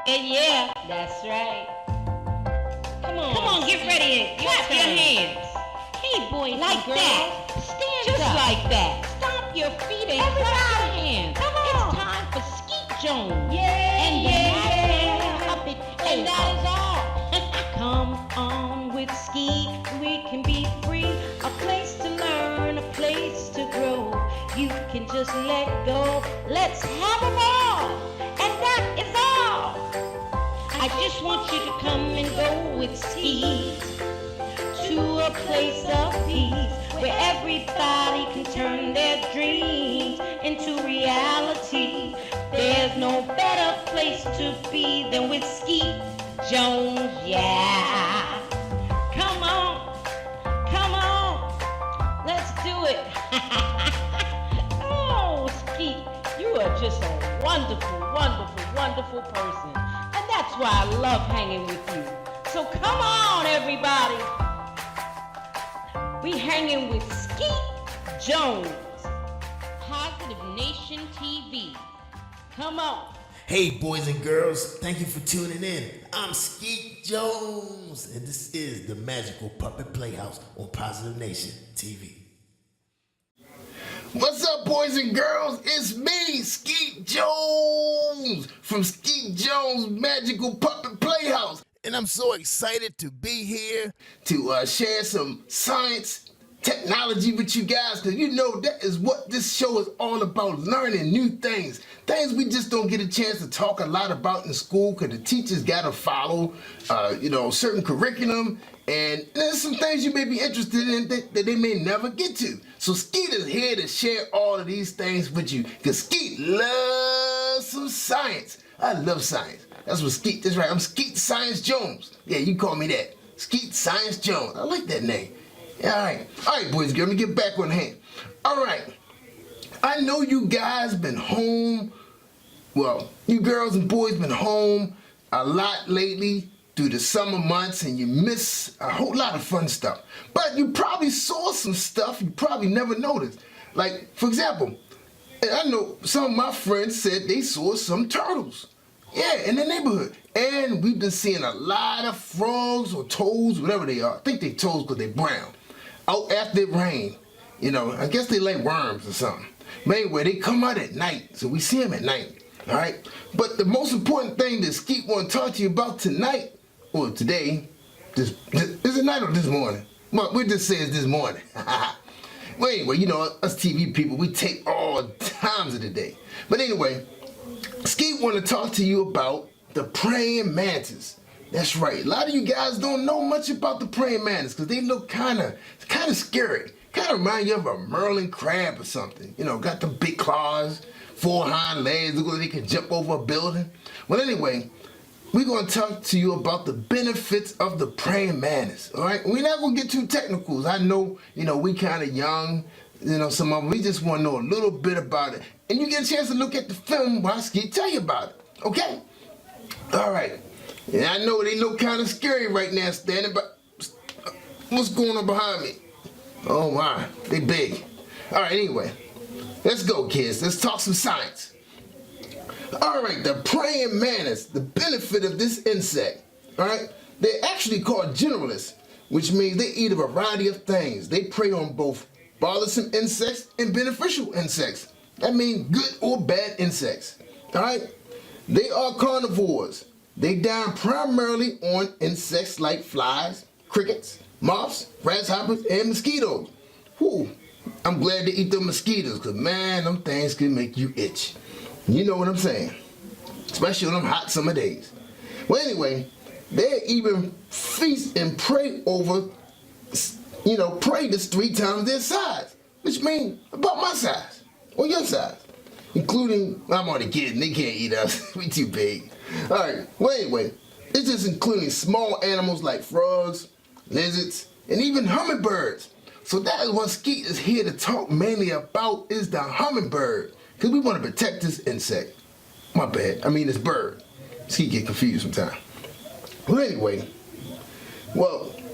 And yeah, that's right. Come on, get ready and clap your hands. Hey, boys, like that. Stand just up. Like that. Stomp your feet and clap your hands. Come on. It's time for Skeet Jones. Yeah, and and that is all. Come on with Skeet, we can be free. A place to learn, a place to grow. You can just let go. Let's have a ball, and that is all. I just want you to come and go with Skeet to a place of peace where everybody can turn their dreams into reality. There's no better place to be than with Skeet Jones, yeah. Come on, let's do it. Oh, Skeet, you are just a wonderful, wonderful, wonderful person. And that's why I love hanging with you. So come on, everybody. We hanging with Skeet Jones, Positive Nation TV. Come on. Hey, boys and girls, thank you for tuning in. I'm Skeet Jones, and this is the Magical Puppet Playhouse on Positive Nation TV. What's up, boys and girls? It's me, Skeet Jones, from Skeet Jones Magical Puppet Playhouse. And I'm so excited to be here to share some science, technology with you guys, because you know that is what this show is all about, learning new things. Things we just don't get a chance to talk a lot about in school because the teachers got to follow, certain curriculum. And there's some things you may be interested in that they may never get to. So Skeet is here to share all of these things with you because Skeet loves some science. I love science. That's what Skeet is, right? I'm Skeet Science Jones. Yeah, you call me that. Skeet Science Jones. I like that name. Yeah, all right, boys, let me get back on hand. All right. I know you guys been home. Well, you girls and boys been home a lot lately through the summer months, and you miss a whole lot of fun stuff. But you probably saw some stuff you probably never noticed. Like, for example, I know some of my friends said they saw some turtles. Yeah, in the neighborhood. And we've been seeing a lot of frogs or toads, whatever they are. I think they toads because they're brown. Out after it rain. You know, I guess they like worms or something. But anyway, they come out at night, so we see them at night. All right? But the most important thing that Skeet want to talk to you about tonight, or today, is it night or this morning? Well, we just say it's this morning. Well, anyway, you know, us TV people, we take all times of the day. But anyway, Skeet want to talk to you about the praying mantis. That's right. A lot of you guys don't know much about the praying mantis because they look kind of scary. Kind of remind you of a Merlin crab or something. You know, got the big claws, 4 hind legs, look like they can jump over a building. Well, anyway, we're going to talk to you about the benefits of the praying mantis. All right? We're not going to get too technical. I know, we kind of young. Some of them, we just want to know a little bit about it. And you get a chance to look at the film while Skeet tell you about it. Okay? All right. And I know they look kind of scary right now standing, but what's going on behind me? Oh my, they big. All right, anyway, let's go, kids. Let's talk some science. All right, the praying mantis, the benefit of this insect, all right, they're actually called generalists, which means they eat a variety of things. They prey on both bothersome insects and beneficial insects. That means good or bad insects, all right? They are carnivores. They dine primarily on insects like flies, crickets, moths, grasshoppers, and mosquitoes. Whew, I'm glad they eat the mosquitoes because, man, them things can make you itch. You know what I'm saying? Especially on them hot summer days. Well, anyway, they even feast and prey over, prey that's 3 times their size, which means about my size or your size. Including, I'm already kidding, they can't eat us. We too big. All right, well, anyway, it's just including small animals like frogs, lizards, and even hummingbirds. So that is what Skeet is here to talk mainly about is the hummingbird. Because we want to protect this insect. My bad, I mean this bird. Skeet get confused sometimes. Well, anyway,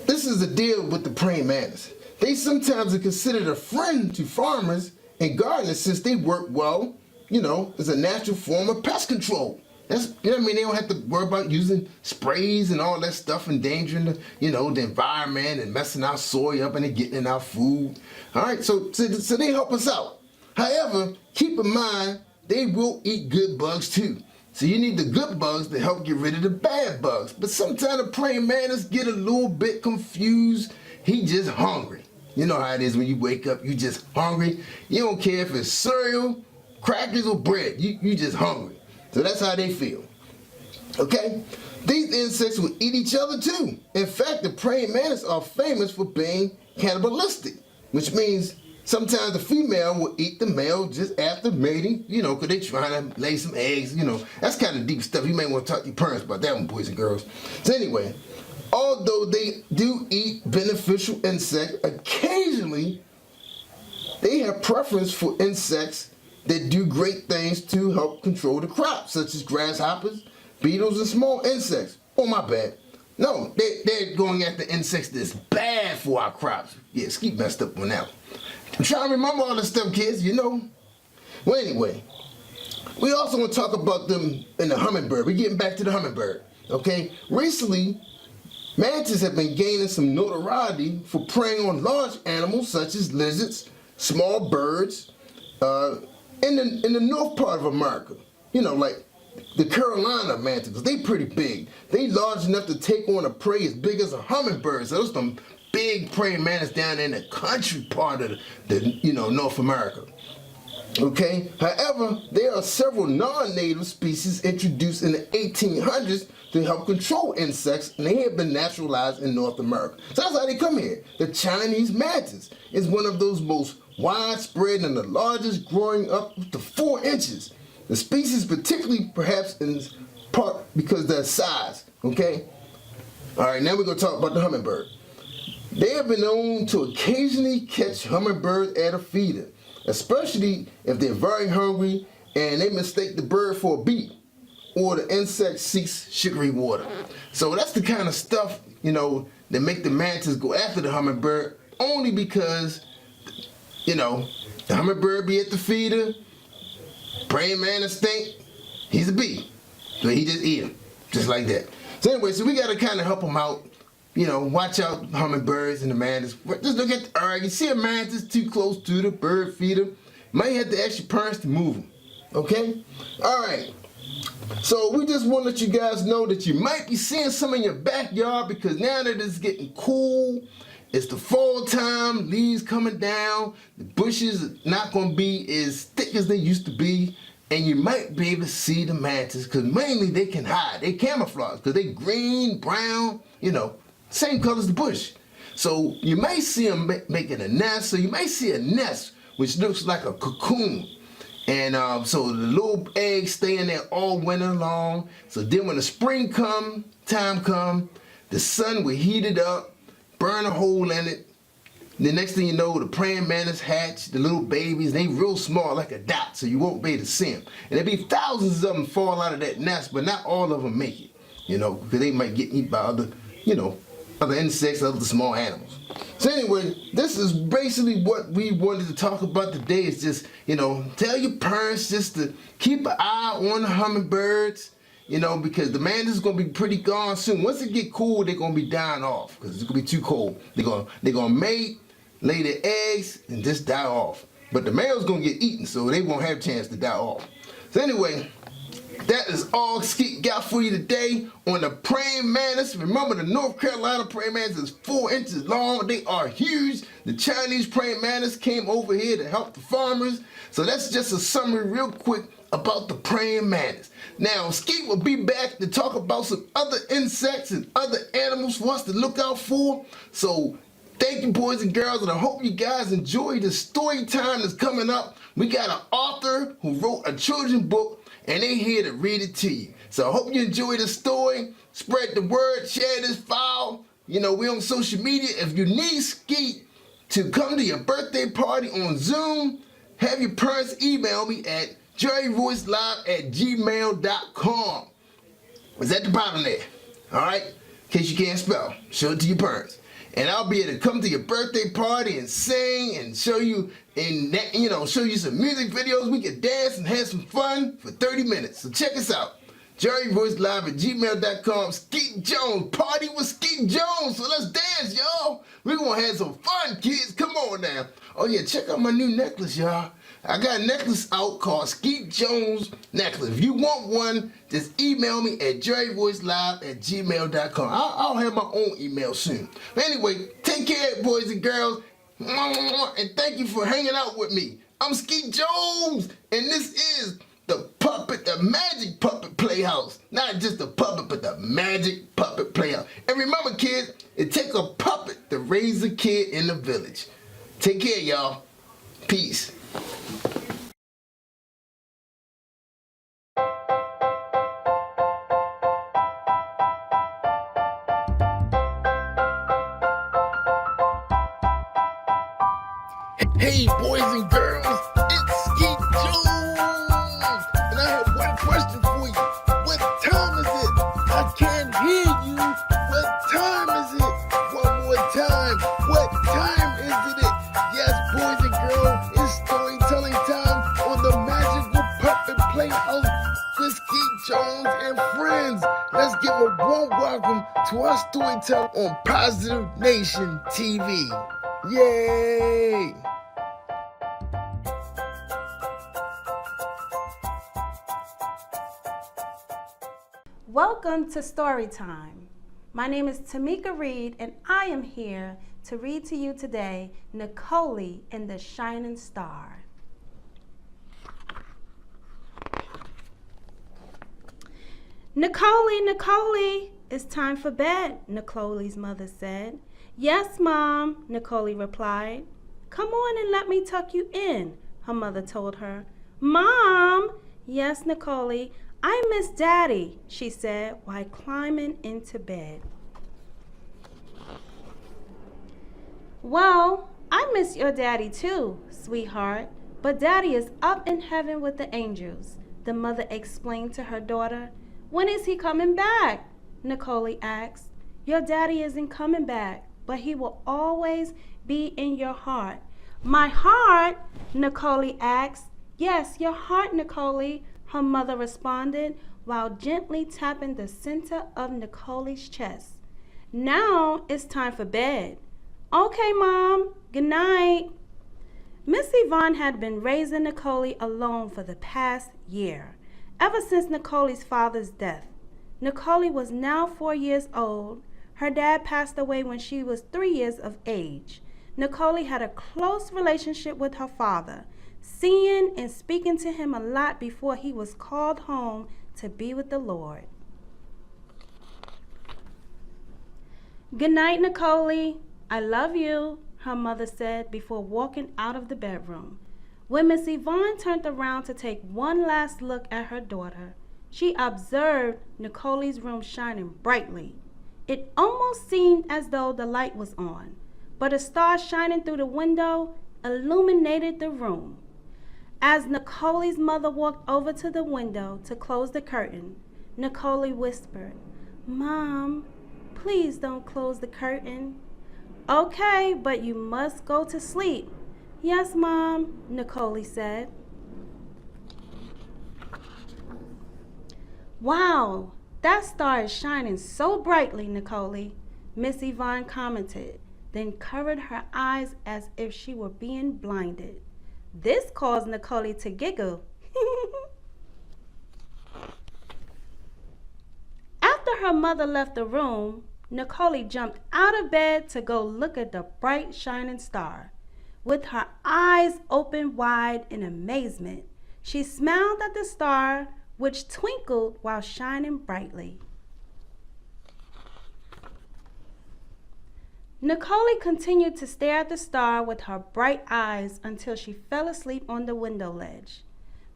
this is the deal with the praying mantis. They sometimes are considered a friend to farmers and gardeners since they work well, as a natural form of pest control. That's, you know what I mean? They don't have to worry about using sprays and all that stuff, endangering the, the environment and messing our soil up and it getting in our food. All right, so they help us out. However, keep in mind, they will eat good bugs too. So you need the good bugs to help get rid of the bad bugs. But sometimes the praying mantis get a little bit confused. He just hungry. You know how it is when you wake up, you just hungry. You don't care if it's cereal, crackers, or bread. You just hungry. So that's how they feel. Okay? These insects will eat each other too. In fact, the praying mantis are famous for being cannibalistic, which means sometimes the female will eat the male just after mating, because they're trying to lay some eggs, That's kind of deep stuff. You may want to talk to your parents about that one, boys and girls. So anyway, although they do eat beneficial insects, occasionally they have preference for insects that do great things to help control the crops, such as grasshoppers, beetles, and small insects. Oh, my bad. No, they're going after insects that's bad for our crops. Yeah, Skeet messed up on that one. I'm trying to remember all this stuff, kids, Well, anyway, we also want to talk about them in the hummingbird. We're getting back to the hummingbird, okay? Recently, mantis have been gaining some notoriety for preying on large animals such as lizards, small birds, in the north part of America, like the Carolina mantis, they pretty big. They large enough to take on a prey as big as a hummingbird. So those some big praying mantis down in the country part of the North America. Okay. However, there are several non-native species introduced in the 1800s to help control insects, and they have been naturalized in North America. So that's how they come here. The Chinese mantis is one of those most widespread and the largest, growing up to 4 inches. The species particularly perhaps in part because of their size, okay? All right, now we're going to talk about the hummingbird. They have been known to occasionally catch hummingbirds at a feeder, especially if they're very hungry and they mistake the bird for a bee or the insect seeks sugary water. So that's the kind of stuff, that make the mantis go after the hummingbird, only because the hummingbird be at the feeder, praying mantis think he's a bee. So he just eat him, just like that. So anyway, so we got to kind of help him out. Watch out hummingbirds and the mantis. Just look at the you see a mantis too close to the bird feeder, might have to ask your parents to move them. Okay? All right. So we just want to let you guys know that you might be seeing some in your backyard because now that it's getting cool, it's the fall time, leaves coming down, the bushes are not going to be as thick as they used to be, and you might be able to see the mantis because mainly they can hide. They camouflage because they green, brown, same color as the bush. So you may see them making a nest, so you may see a nest which looks like a cocoon. And so the little eggs stay in there all winter long. So then when the spring time come, the sun will heat it up, burn a hole in it. The next thing you know, the praying mantis hatch, the little babies, they real small like a dot, so you won't be able to see them. And there'll be thousands of them fall out of that nest, but not all of them make it, because they might get eaten by other, other insects, other small animals. So anyway, this is basically what we wanted to talk about today. Is just, tell your parents just to keep an eye on the hummingbirds, because the mantis is going to be pretty gone soon. Once it get cool, they're going to be dying off because it's going to be too cold. They're going to mate, lay their eggs, and just die off. But the male's going to get eaten, so they won't have a chance to die off. So anyway, that is all Skeet got for you today on the praying mantis. Remember, the North Carolina praying mantis is 4 inches long. They are huge. The Chinese praying mantis came over here to help the farmers. So that's just a summary real quick about the praying mantis. Now, Skeet will be back to talk about some other insects and other animals for us to look out for. So thank you, boys and girls, and I hope you guys enjoy the story time that's coming up. We got an author who wrote a children's book, and they're here to read it to you. So I hope you enjoy the story. Spread the word, share this file. We're on social media. If you need Skeet to come to your birthday party on Zoom, have your parents email me at jerryvoicelive@gmail.com. It's at the bottom there. All right? In case you can't spell, show it to your parents. And I'll be able to come to your birthday party and sing and show you show you some music videos. We can dance and have some fun for 30 minutes. So check us out. JerryVoiceLive@gmail.com. Skeet Jones, party with Skeet Jones. So let's dance, y'all. We're gonna have some fun, kids. Come on now. Oh yeah, check out my new necklace, y'all. I got a necklace out called Skeet Jones necklace. If you want one, just email me at jerryvoicelive@gmail.com. I'll have my own email soon. But anyway, take care, boys and girls. And thank you for hanging out with me. I'm Skeet Jones, and this is the Magic Puppet Playhouse. Not just the puppet, but the Magic Puppet Playhouse. And remember, kids, it takes a puppet to raise a kid in the village. Take care, y'all. Peace. Hey, boys and girls, it's Skeet Jones, and I have one question for you. What time is it? I can't hear you. What time is it? One more time. What time is it? Yes, boys and girls, it's storytelling time on the Magical Puppet Playhouse with Skeet Jones and friends. Let's give a warm welcome to our storyteller on Positive Nation TV. Yay! Welcome to Storytime. My name is Tamika Reed, and I am here to read to you today Nicole and the Shining Star. Nicole, it's time for bed, Nicole's mother said. Yes, Mom, Nicole replied. Come on and let me tuck you in, her mother told her. Mom! Yes, Nicole, I miss Daddy, she said while climbing into bed. Well, I miss your daddy too, sweetheart, but Daddy is up in heaven with the angels, the mother explained to her daughter. When is he coming back? Nicole asked. Your daddy isn't coming back, but he will always be in your heart. My heart? Nicole asked. Yes, your heart, Nicole, her mother responded while gently tapping the center of Nicole's chest. Now it's time for bed. Okay, Mom. Good night. Miss Yvonne had been raising Nicole alone for the past year, ever since Nicole's father's death. Nicole was now 4 years old. Her dad passed away when she was 3 years of age. Nicole had a close relationship with her father, seeing and speaking to him a lot before he was called home to be with the Lord. Good night, Nicole. I love you, her mother said before walking out of the bedroom. When Miss Yvonne turned around to take one last look at her daughter, she observed Nicole's room shining brightly. It almost seemed as though the light was on, but a star shining through the window illuminated the room. As Nicole's mother walked over to the window to close the curtain, Nicole whispered, Mom, please don't close the curtain. Okay, but you must go to sleep. Yes, Mom, Nicole said. Wow, that star is shining so brightly, Nicole, Miss Yvonne commented, then covered her eyes as if she were being blinded. This caused Nicole to giggle. After her mother left the room, Nicole jumped out of bed to go look at the bright shining star. With her eyes open wide in amazement, she smiled at the star, which twinkled while shining brightly. Nicole continued to stare at the star with her bright eyes until she fell asleep on the window ledge.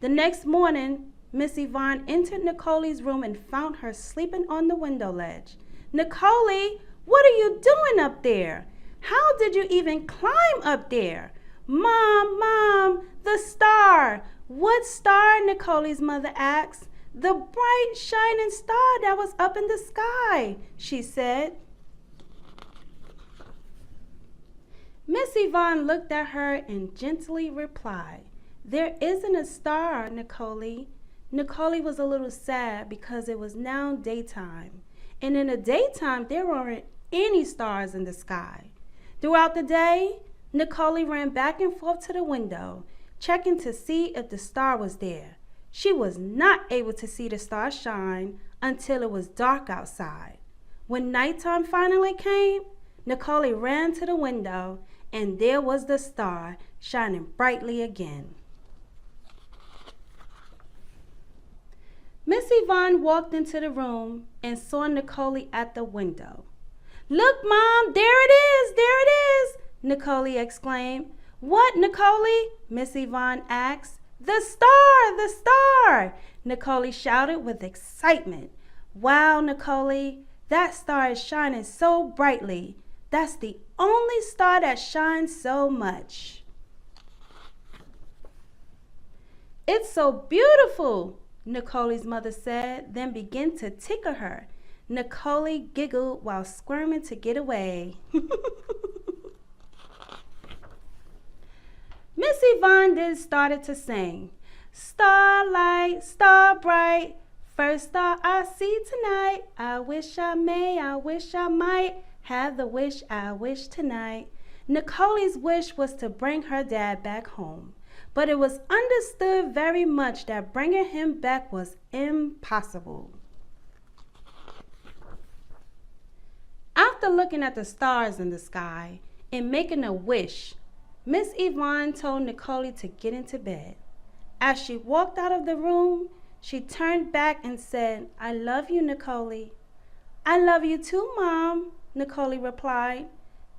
The next morning, Miss Yvonne entered Nicole's room and found her sleeping on the window ledge. Nicole, what are you doing up there? How did you even climb up there? Mom, the star. What star? Nicole's mother asked. The bright shining star that was up in the sky, she said. Miss Yvonne looked at her and gently replied, There isn't a star, Nicole. Nicole was a little sad because it was now daytime, and in the daytime there weren't any stars in the sky. Throughout the day, Nicole ran back and forth to the window, checking to see if the star was there. She was not able to see the star shine until it was dark outside. When nighttime finally came, Nicole ran to the window, and there was the star shining brightly again. Miss Yvonne walked into the room and saw Nicole at the window. "Look, Mom, there it is, there it is," Nicole exclaimed. "What, Nicole?" Miss Yvonne asked. "The star, the star," Nicole shouted with excitement. "Wow, Nicole, that star is shining so brightly. That's the only star that shines so much." "It's so beautiful," Nicole's mother said, then began to tickle her. Nicole giggled while squirming to get away. Miss Yvonne then started to sing. "Starlight, star bright, first star I see tonight. I wish I may, I wish I might, have the wish I wish tonight." Nicole's wish was to bring her dad back home, but it was understood very much that bringing him back was impossible. After looking at the stars in the sky and making a wish, Miss Yvonne told Nicole to get into bed. As she walked out of the room, she turned back and said, "I love you, Nicole." "I love you too, Mom," Nicole replied.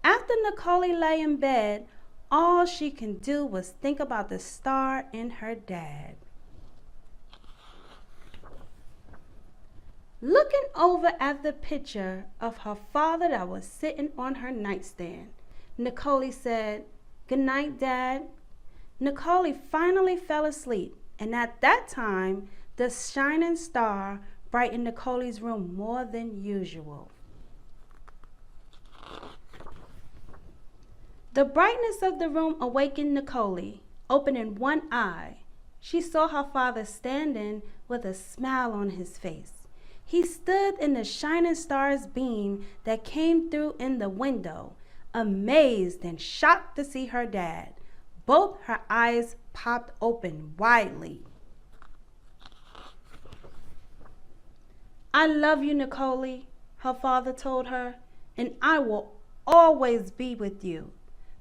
After Nicole lay in bed, all she could do was think about the star and her dad. Looking over at the picture of her father that was sitting on her nightstand, Nicole said, "Good night, Dad." Nicole finally fell asleep, and at that time, the shining star brightened Nicole's room more than usual. The brightness of the room awakened Nicole. Opening one eye, she saw her father standing with a smile on his face. He stood in the shining star's beam that came through in the window, amazed and shocked to see her dad. Both her eyes popped open widely. "I love you, Nicole," her father told her, "and I will always be with you.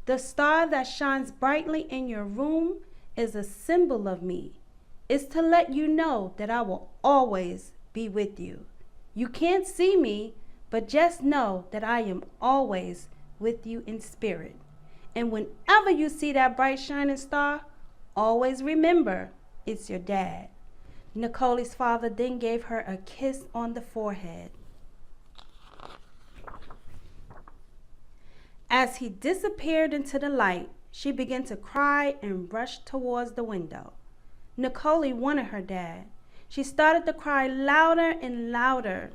The star that shines brightly in your room is a symbol of me. It's to let you know that I will always be with you. You can't see me, but just know that I am always with you in spirit. And whenever you see that bright shining star, always remember it's your dad." Nicole's father then gave her a kiss on the forehead. As he disappeared into the light, she began to cry and rushed towards the window. Nicole wanted her dad. She started to cry louder and louder.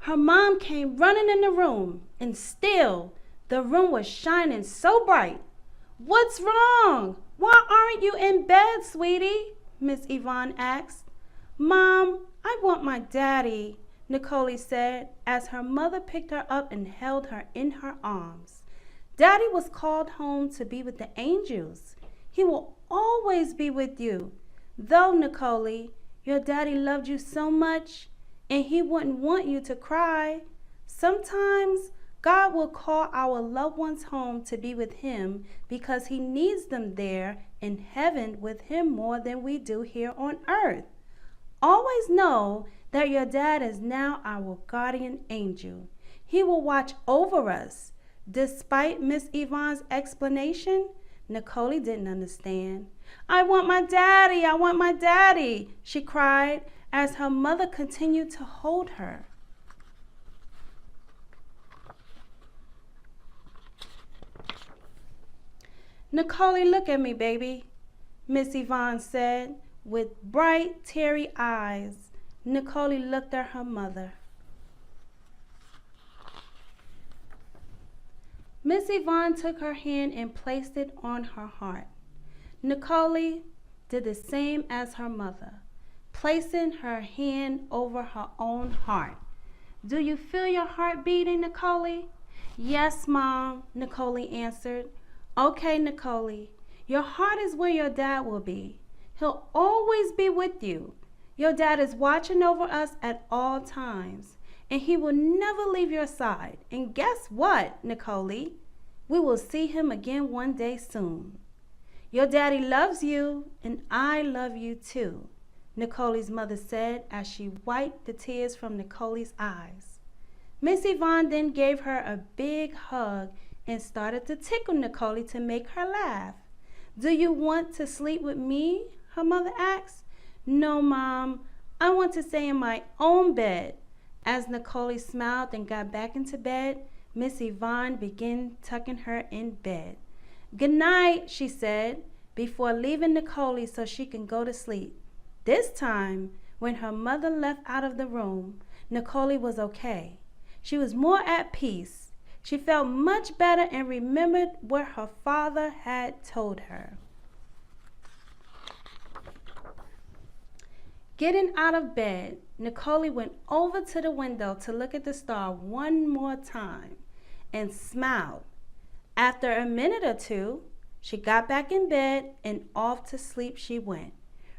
Her mom came running in the room, and still the room was shining so bright. "What's wrong? Why aren't you in bed, sweetie?" Miss Yvonne asked. "Mom, I want my daddy," Nicole said as her mother picked her up and held her in her arms. "Daddy was called home to be with the angels. He will always be with you. Though, Nicole, your daddy loved you so much, and he wouldn't want you to cry. Sometimes God will call our loved ones home to be with him because he needs them there in heaven with him more than we do here on earth. Always know that your dad is now our guardian angel. He will watch over us." Despite Miss Yvonne's explanation, Nicole didn't understand. "I want my daddy, I want my daddy," she cried as her mother continued to hold her. "Nicole, look at me, baby," Miss Yvonne said. With bright, teary eyes, Nicole looked at her mother. Miss Yvonne took her hand and placed it on her heart. Nicole did the same as her mother, placing her hand over her own heart. Do you feel your heart beating, Nicole? Yes, Mom, Nicole answered. Okay, Nicole, your heart is where your dad will be. He'll always be with you. Your dad is watching over us at all times, and he will never leave your side. And guess what, Nicole? We will see him again one day soon. Your daddy loves you, and I love you too, Nicole's mother said as she wiped the tears from Nicole's eyes. Miss Yvonne then gave her a big hug and started to tickle Nicole to make her laugh. Do you want to sleep with me? Her mother asked. No, Mom, I want to stay in my own bed. As Nicole smiled and got back into bed, Miss Yvonne began tucking her in bed. Good night, she said, before leaving Nicole so she can go to sleep. This time, when her mother left out of the room, Nicole was okay. She was more at peace. She felt much better and remembered what her father had told her. Getting out of bed, Nicole went over to the window to look at the star one more time and smiled. After a minute or two, she got back in bed and off to sleep she went,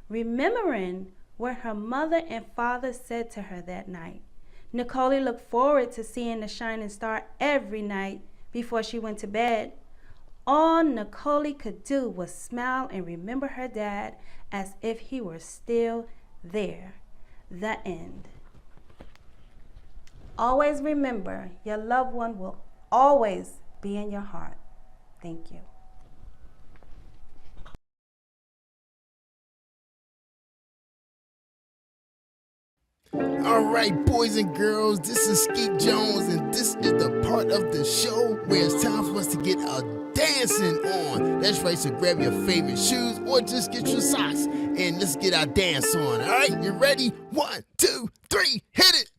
remembering what her mother and father said to her that night. Nicole looked forward to seeing the shining star every night before she went to bed. All Nicole could do was smile and remember her dad as if he were still there. The end. Always remember, your loved one will always be in your heart. Thank you. All right, boys and girls, this is Skeet Jones, and this is the part of the show where it's time for us to get a dancing on. That's right, so grab your favorite shoes or just get your socks and let's get our dance on. All right, you ready? 1, 2, 3, hit it!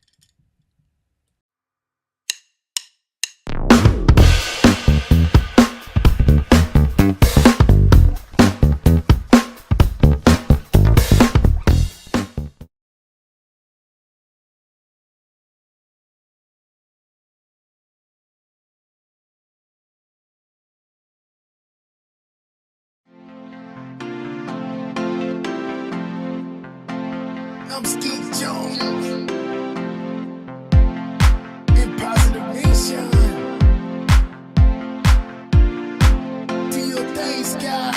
I'm Skeet Jones in Positive Nation. Do your thing, Sky.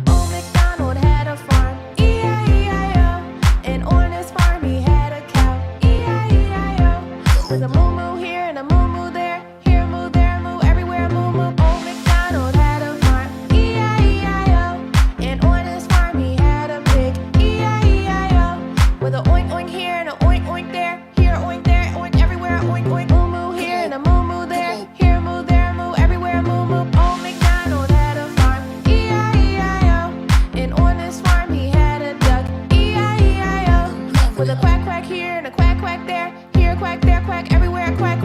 Old MacDonald had a farm, E-I-E-I-O. And on his farm he had a cow, E-I-E-I-O. With a moo-moo here and a moo-moo there, here a moo, there a moo, everywhere a moo-moo. Old MacDonald had a farm, E-I-E-I-O. And on his farm he had a pig, E-I-E-I-O. With a oink oink here and a oink oink there, here a oink there, oink everywhere, a oink oink. Moo-moo here and a moo-moo there, here a moo, there a moo, everywhere a moo-moo. Old MacDonald had a farm, E-I-E-I-O. And on his farm he had a duck, E-I-E-I-O. With a quack quack here and a quack quack there, here a quack, there a quack, everywhere a quack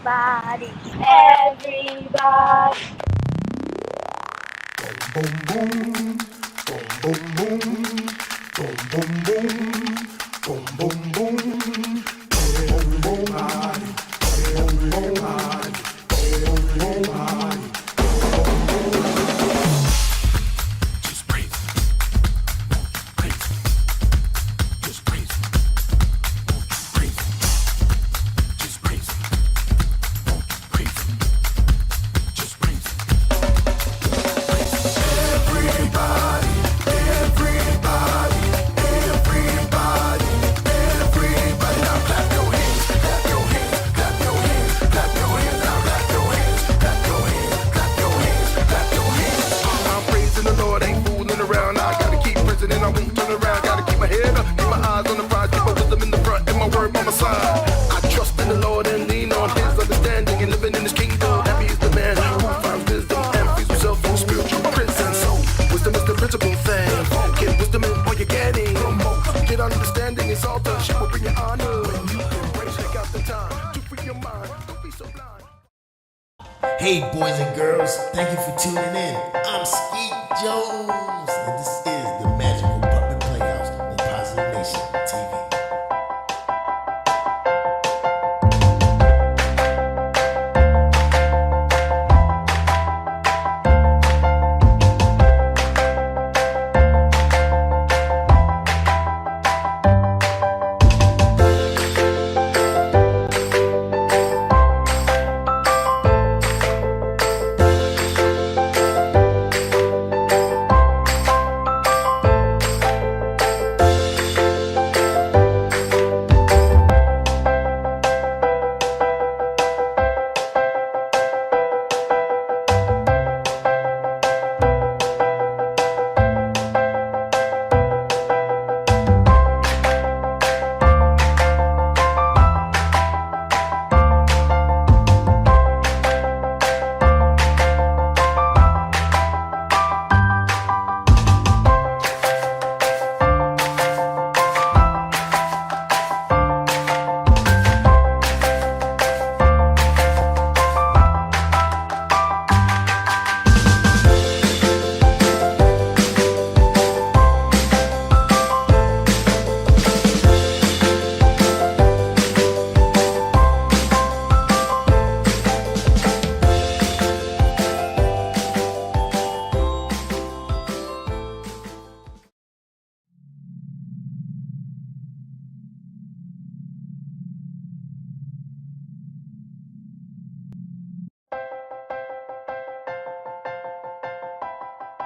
everybody, everybody. Boom boom, boom boom boom, boom boom boom, boom boom boom, boom boom body, boom boom body, boom boom body. Just breathe, breathe, just breathe, breathe, just breathe, breathe, just breathe. Everybody, everybody, everybody, everybody, now clap your hands, clap your hands, clap your hands, clap your hands, now clap your hands, clap your hands, clap your hands, clap your hands. I'm praising the Lord, ain't fooling around. I gotta keep pressing and I won't turn around. Gotta keep my head up, keep my eyes on the prize, keep my wisdom in the front and my word by my side. I trust in the Lord and lean on His understanding and living in His kingdom. Happy is the man who finds wisdom and frees himself from spiritual prison. So wisdom is the principal thing. Get wisdom in all you're getting. Get understanding, it's all done. She will bring you honor when you embrace. Take out the time to free your mind. Don't be so blind. Hey, boys and girls, thank you for tuning in. I'm Skeet Jones, and this is the Magical Puppet Playhouse on Positive Nation TV.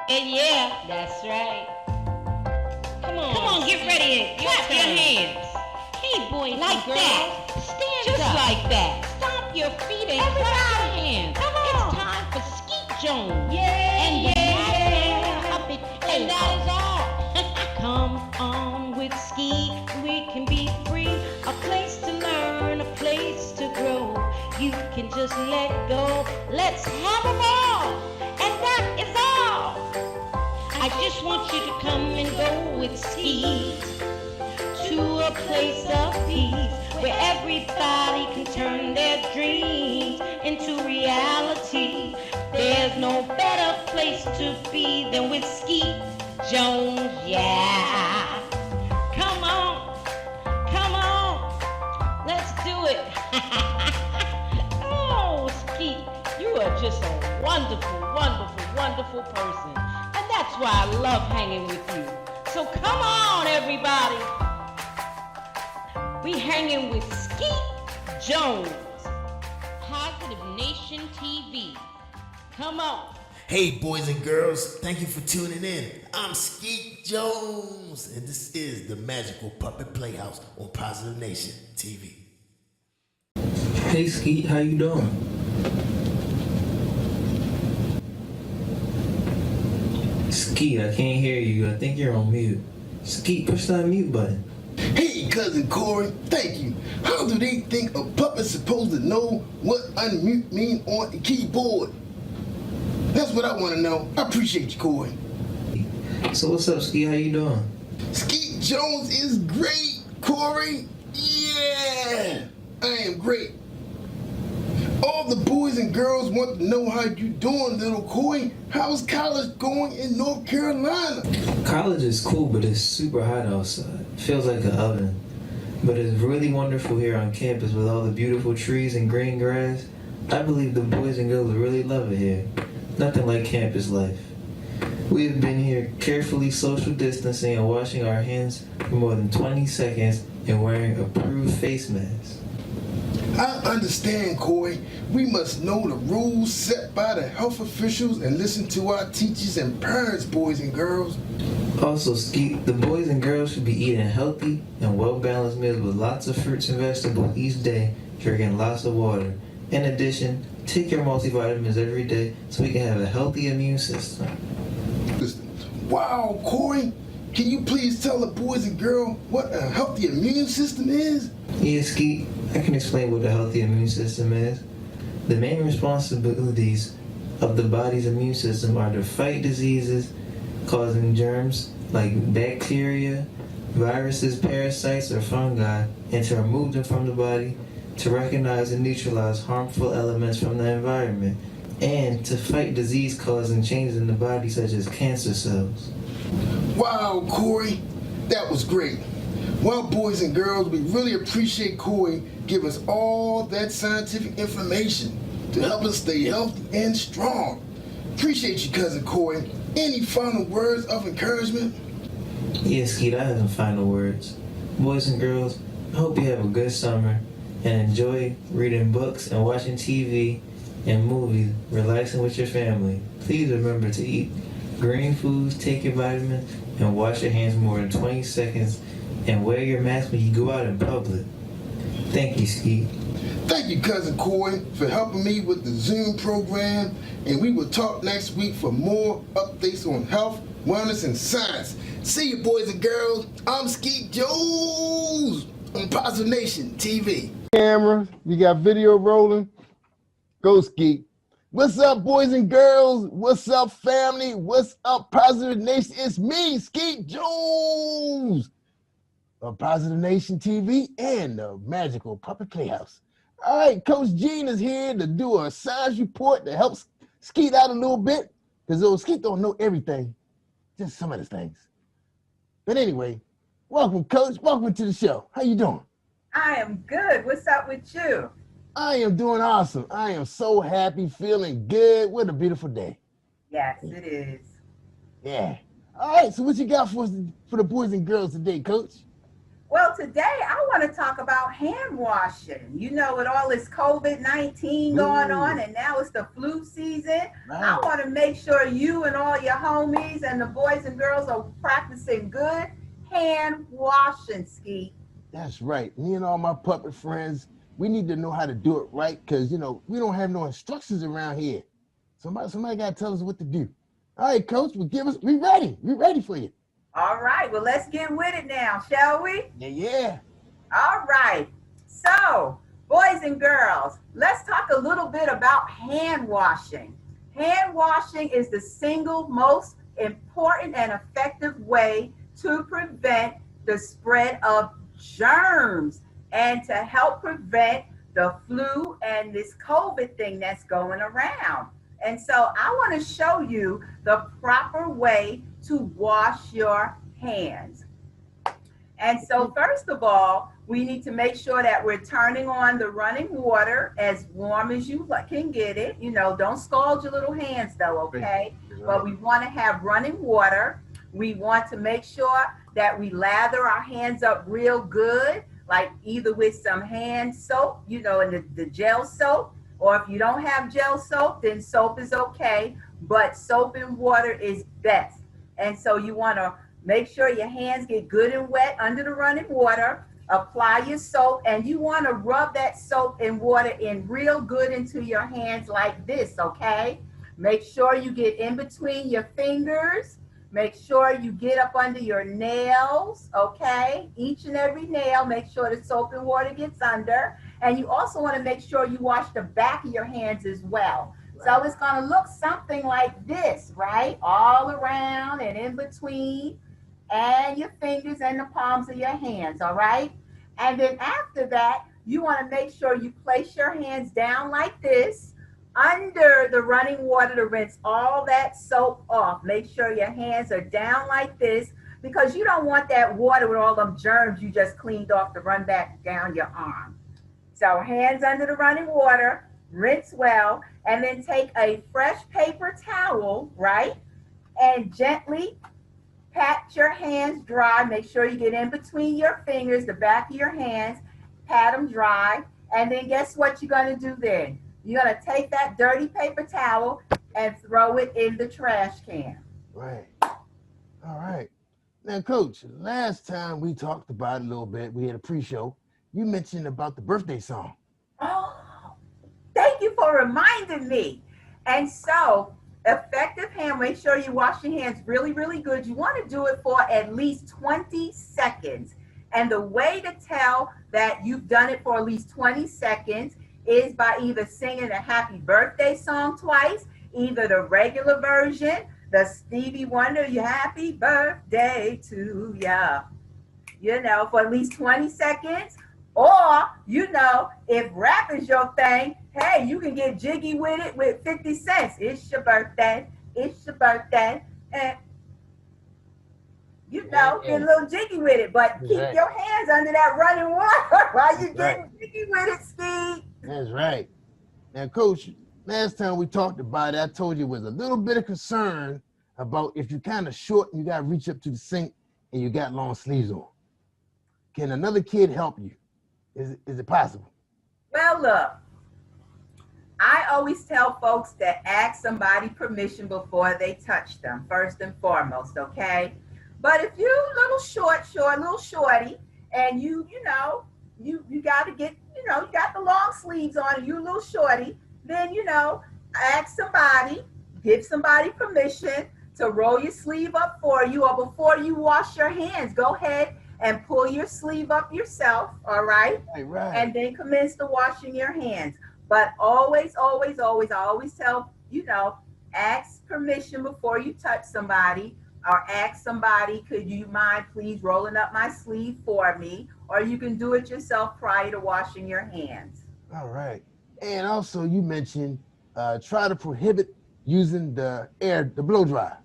Yeah, that's right. Come on, get ready. Clap your hands. Hey, boys, like that. Stand just up. Like that. Stomp your feet and clap your hands. Come on. It's time for Skeet Jones. Yeah, and puppet. And that is all. Come on with Skeet. We can be free. A place to learn, a place to grow. You can just let go. Let's have a ball. And that is all. I just want you to come and go with Skeet to a place of peace where everybody can turn their dreams into reality. There's no better place to be than with Skeet Jones, yeah. Come on, let's do it. Oh, Skeet, you are just a wonderful, wonderful, wonderful person. And that's why I love hanging with you. So come on, everybody. We hanging with Skeet Jones. Positive Nation TV. Come on. Hey, boys and girls, thank you for tuning in. I'm Skeet Jones, and this is the Magical Puppet Playhouse on Positive Nation TV. Hey Skeet, how you doing? Skeet, I can't hear you. I think you're on mute. Skeet, push that mute button. Hey, cousin Corey, thank you. How do they think a puppet's supposed to know what unmute mean on the keyboard? That's what I want to know. I appreciate you, Corey. So what's up, Skeet? How you doing? Skeet Jones is great, Corey. Yeah, I am great. All the boys and girls want to know how you doing, little Koi. How's college going in North Carolina? College is cool, but it's super hot outside. Feels like an oven. But it's really wonderful here on campus with all the beautiful trees and green grass. I believe the boys and girls really love it here. Nothing like campus life. We have been here carefully social distancing and washing our hands for more than 20 seconds and wearing approved face masks. I understand, Koi. We must know the rules set by the health officials and listen to our teachers and parents, boys and girls. Also, Skeet, the boys and girls should be eating healthy and well-balanced meals with lots of fruits and vegetables each day, drinking lots of water. In addition, take your multivitamins every day so we can have a healthy immune system. Wow, Koi. Can you please tell the boys and girls what a healthy immune system is? Yeah, Skeet, I can explain what a healthy immune system is. The main responsibilities of the body's immune system are to fight diseases causing germs like bacteria, viruses, parasites, or fungi, and to remove them from the body, to recognize and neutralize harmful elements from the environment, and to fight disease-causing changes in the body such as cancer cells. Wow, Koi. That was great. Well, boys and girls, we really appreciate Koi giving us all that scientific information to help us stay healthy and strong. Appreciate you, Cousin Koi. Any final words of encouragement? Yes, Skeet, I have some final words. Boys and girls, I hope you have a good summer and enjoy reading books and watching TV and movies, relaxing with your family. Please remember to eat green foods, take your vitamins, and wash your hands more than 20 seconds, and wear your mask when you go out in public. Thank you, Skeet. Thank you, Cousin Koi, for helping me with the Zoom program, and we will talk next week for more updates on health, wellness, and science. See you, boys and girls. I'm Skeet Jones on Positive Nation TV. Camera, we got video rolling. Go, Skeet. What's up, boys and girls? What's up, family? What's up, Positive Nation? It's me, Skeet Jones of Positive Nation TV and the Magical Puppet Playhouse. All right, Coach Gene is here to do a science report that helps Skeet out a little bit, because Skeet don't know everything, just some of the things. But anyway, welcome, Coach. Welcome to the show. How you doing? I am good. What's up with you? I am doing awesome. I am so happy, feeling good. What a beautiful day. Yes, it is. Yeah. All right, so what you got for us, for the boys and girls today, Coach? Well, today I want to talk about hand washing. You know, with all this COVID-19 going on, and now it's the flu season, I want to make sure you and all your homies and the boys and girls are practicing good hand washing, Skeet. That's right. Me and all my puppet friends, we need to know how to do it right, because, you know, we don't have no instructions around here. Somebody got to tell us what to do. All right, Coach, we ready. We ready for you. All right, well, let's get with it now, shall we? Yeah. All right. So, boys and girls, let's talk a little bit about hand washing. Hand washing is the single most important and effective way to prevent the spread of germs and to help prevent the flu and this COVID thing that's going around. And so I want to show you the proper way to wash your hands. And so first of all, we need to make sure that we're turning on the running water as warm as you can get it. You know, don't scald your little hands though, okay? But we want to have running water. We want to make sure that we lather our hands up real good, like either with some hand soap, you know, and the gel soap, or if you don't have gel soap, then soap is okay, but soap and water is best. And so you want to make sure your hands get good and wet under the running water, apply your soap, and you want to rub that soap and water in real good into your hands like this, okay? Make sure you get in between your fingers. Make sure you get up under your nails, okay? Each and every nail, make sure the soap and water gets under. And you also want to make sure you wash the back of your hands as well. Right. So it's going to look something like this, right? All around and in between, and your fingers and the palms of your hands, all right? And then after that, you want to make sure you place your hands down like this under the running water to rinse all that soap off. Make sure your hands are down like this because you don't want that water with all them germs you just cleaned off to run back down your arm. So hands under the running water, rinse well, and then take a fresh paper towel, right? And gently pat your hands dry. Make sure you get in between your fingers, the back of your hands, pat them dry. And then guess what you're going to do then? You're going to take that dirty paper towel and throw it in the trash can. Right. All right. Now, Coach, last time we talked about it a little bit, we had a pre-show. You mentioned about the birthday song. Oh, thank you for reminding me. And so, effective hand, make sure you wash your hands really, really good. You want to do it for at least 20 seconds. And the way to tell that you've done it for at least 20 seconds is by either singing a happy birthday song twice, either the regular version, the Stevie Wonder, you happy birthday to ya, for at least 20 seconds. Or, if rap is your thing, hey, you can get jiggy with it with 50 cents. It's your birthday. It's your birthday. And, get a little jiggy with it. But keep your hands under that running water while you're getting jiggy with it, Skeet. That's right. Now, Coach, last time we talked about it, I told you was a little bit of concern about if you're kind of short and you got to reach up to the sink and you got long sleeves on. Can another kid help you? Is it possible? Well, look, I always tell folks to ask somebody permission before they touch them, first and foremost, okay? But if you're a little little shorty, and you got to get, you got the long sleeves on and you a little shorty, then, ask somebody, give somebody permission to roll your sleeve up for you, or before you wash your hands, go ahead and pull your sleeve up yourself, all right? Right. And then commence to washing your hands. But always, always, always, I always tell, ask permission before you touch somebody, or ask somebody, could you mind please rolling up my sleeve for me? Or you can do it yourself prior to washing your hands. All right. And also you mentioned try to prohibit using the blow dryer.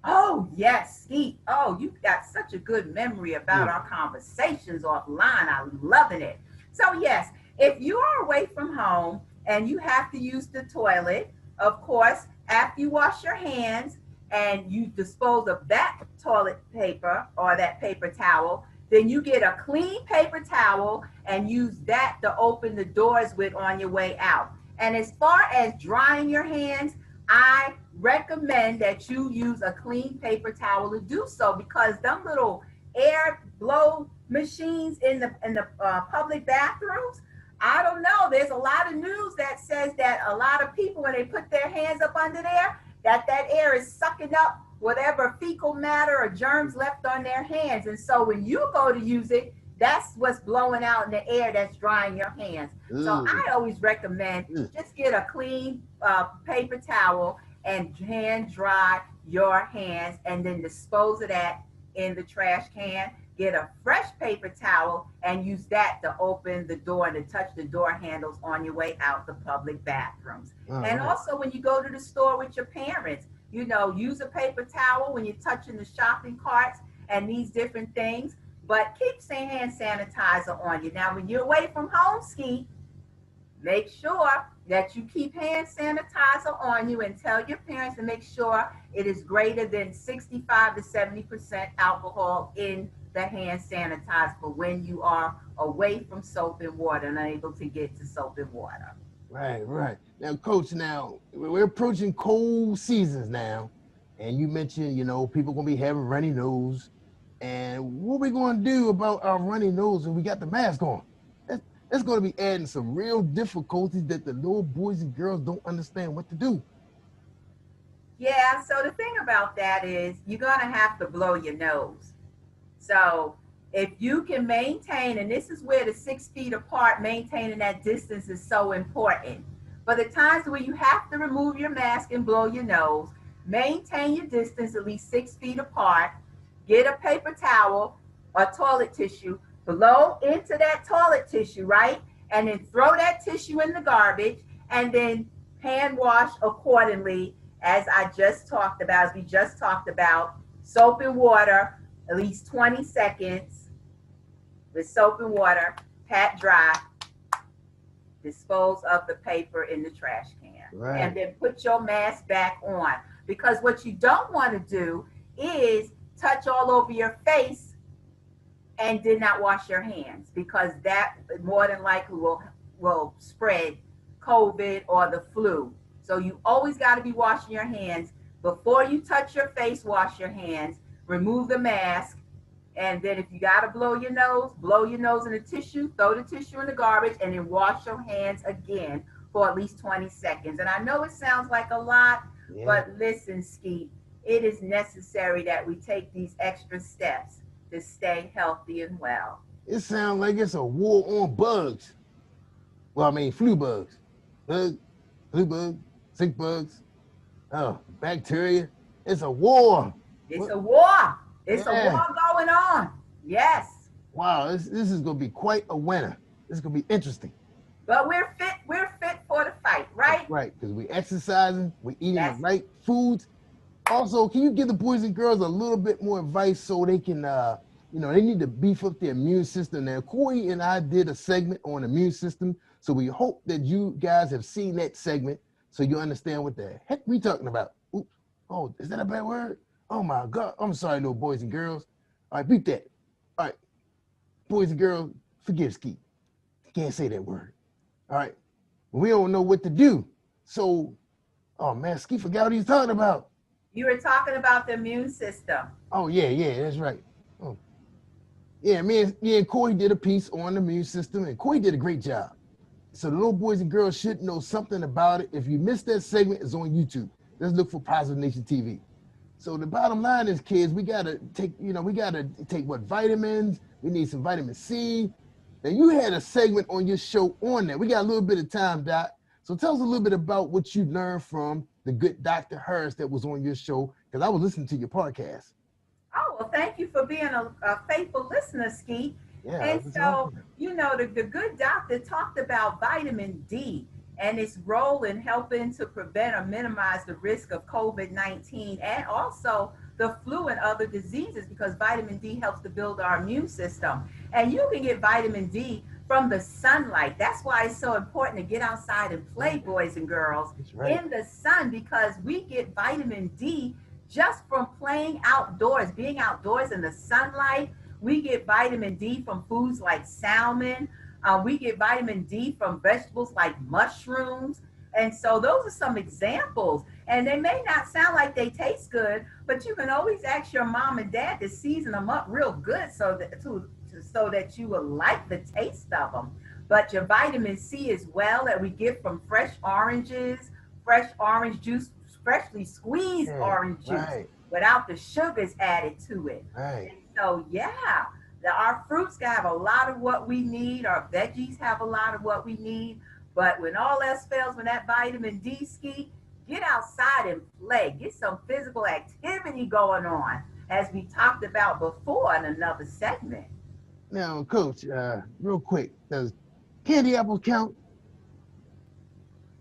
Oh, yes, Skeet. Oh, you've got such a good memory about our conversations offline. I'm loving it. So, yes, if you are away from home and you have to use the toilet, of course, after you wash your hands and you dispose of that toilet paper or that paper towel, then you get a clean paper towel and use that to open the doors with on your way out. And as far as drying your hands, I recommend that you use a clean paper towel to do so, because them little air blow machines in the public bathrooms, I don't know, there's a lot of news that says that a lot of people, when they put their hands up under there, that air is sucking up whatever fecal matter or germs left on their hands. And so when you go to use it, that's what's blowing out in the air that's drying your hands. So I always recommend just get a clean paper towel and hand dry your hands, and then dispose of that in the trash can. Get a fresh paper towel and use that to open the door and to touch the door handles on your way out the public bathrooms. And also when you go to the store with your parents, use a paper towel when you're touching the shopping carts and these different things. But keep saying hand sanitizer on you. Now, when you're away from home, Skeet, make sure that you keep hand sanitizer on you, and tell your parents to make sure it is greater than 65 to 70% alcohol in the hand sanitizer for when you are away from soap and water and unable to get to soap and water. Right. Now, Coach, we're approaching cold seasons now, and you mentioned, people going to be having runny nose. And what we going to do about our runny nose when we got the mask on? That's going to be adding some real difficulties that the little boys and girls don't understand what to do. Yeah, so the thing about that is you're going to have to blow your nose. So if you can maintain, and this is where the 6 feet apart, maintaining that distance is so important. For the times where you have to remove your mask and blow your nose, maintain your distance at least 6 feet apart. Get a paper towel or toilet tissue, blow into that toilet tissue, right? And then throw that tissue in the garbage and then hand wash accordingly, as I just talked about, as we just talked about. Soap and water, at least 20 seconds with soap and water, pat dry, dispose of the paper in the trash can. Right. And then put your mask back on. Because what you don't want to do is touch all over your face and did not wash your hands, because that more than likely will spread COVID or the flu. So you always got to be washing your hands. Before you touch your face, wash your hands, remove the mask, and then if you got to blow your nose in the tissue, throw the tissue in the garbage, and then wash your hands again for at least 20 seconds. And I know it sounds like a lot, but listen, Skeet, it is necessary that we take these extra steps to stay healthy and well. It sounds like it's a war on bugs. Well, I mean, flu bugs. Flu bugs, sick bugs, bacteria. It's a war. It's a war. It's a war going on. Yes. Wow, this is going to be quite a winter. This is going to be interesting. But we're fit for the fight, right? Right, because we're exercising, we're eating the right foods. Also, can you give the boys and girls a little bit more advice so they can, they need to beef up their immune system. Now, Corey and I did a segment on immune system, so we hope that you guys have seen that segment so you understand what the heck we talking about. Oops. Oh, is that a bad word? Oh, my God. I'm sorry, little boys and girls. All right, beat that. All right, boys and girls, forgive Skeet. Can't say that word. All right, we don't know what to do. So, oh, man, Skeet forgot what he's talking about. You were talking about the immune system. Oh, yeah, that's right. Oh. Yeah, me and Corey did a piece on the immune system, and Corey did a great job. So the little boys and girls should know something about it. If you missed that segment, it's on YouTube. Let's look for Positive Nation TV. So the bottom line is, kids, we gotta take what vitamins. We need some vitamin C. Now you had a segment on your show on that. We got a little bit of time, Doc. So tell us a little bit about what you learned from the good Dr. Harris that was on your show, because I was listening to your podcast. Oh, well, thank you for being a faithful listener, Skeet. Yeah, and so, the good doctor talked about vitamin D and its role in helping to prevent or minimize the risk of COVID-19 and also the flu and other diseases, because vitamin D helps to build our immune system. And you can get vitamin D from the sunlight. That's why it's so important to get outside and play, boys and girls, in the sun, because we get vitamin D just from playing outdoors, being outdoors in the sunlight. We get vitamin D from foods like salmon. We get vitamin D from vegetables like mushrooms. And so those are some examples. And they may not sound like they taste good, but you can always ask your mom and dad to season them up real good so that you will like the taste of them. But your vitamin C as well that we get from fresh oranges, fresh orange juice, freshly squeezed orange juice without the sugars added to it. Right. And so, our fruits have a lot of what we need. Our veggies have a lot of what we need. But when all else fails, when that vitamin D, Skeet, get outside and play. Get some physical activity going on, as we talked about before in another segment. Now, Coach, real quick, does candy apples count?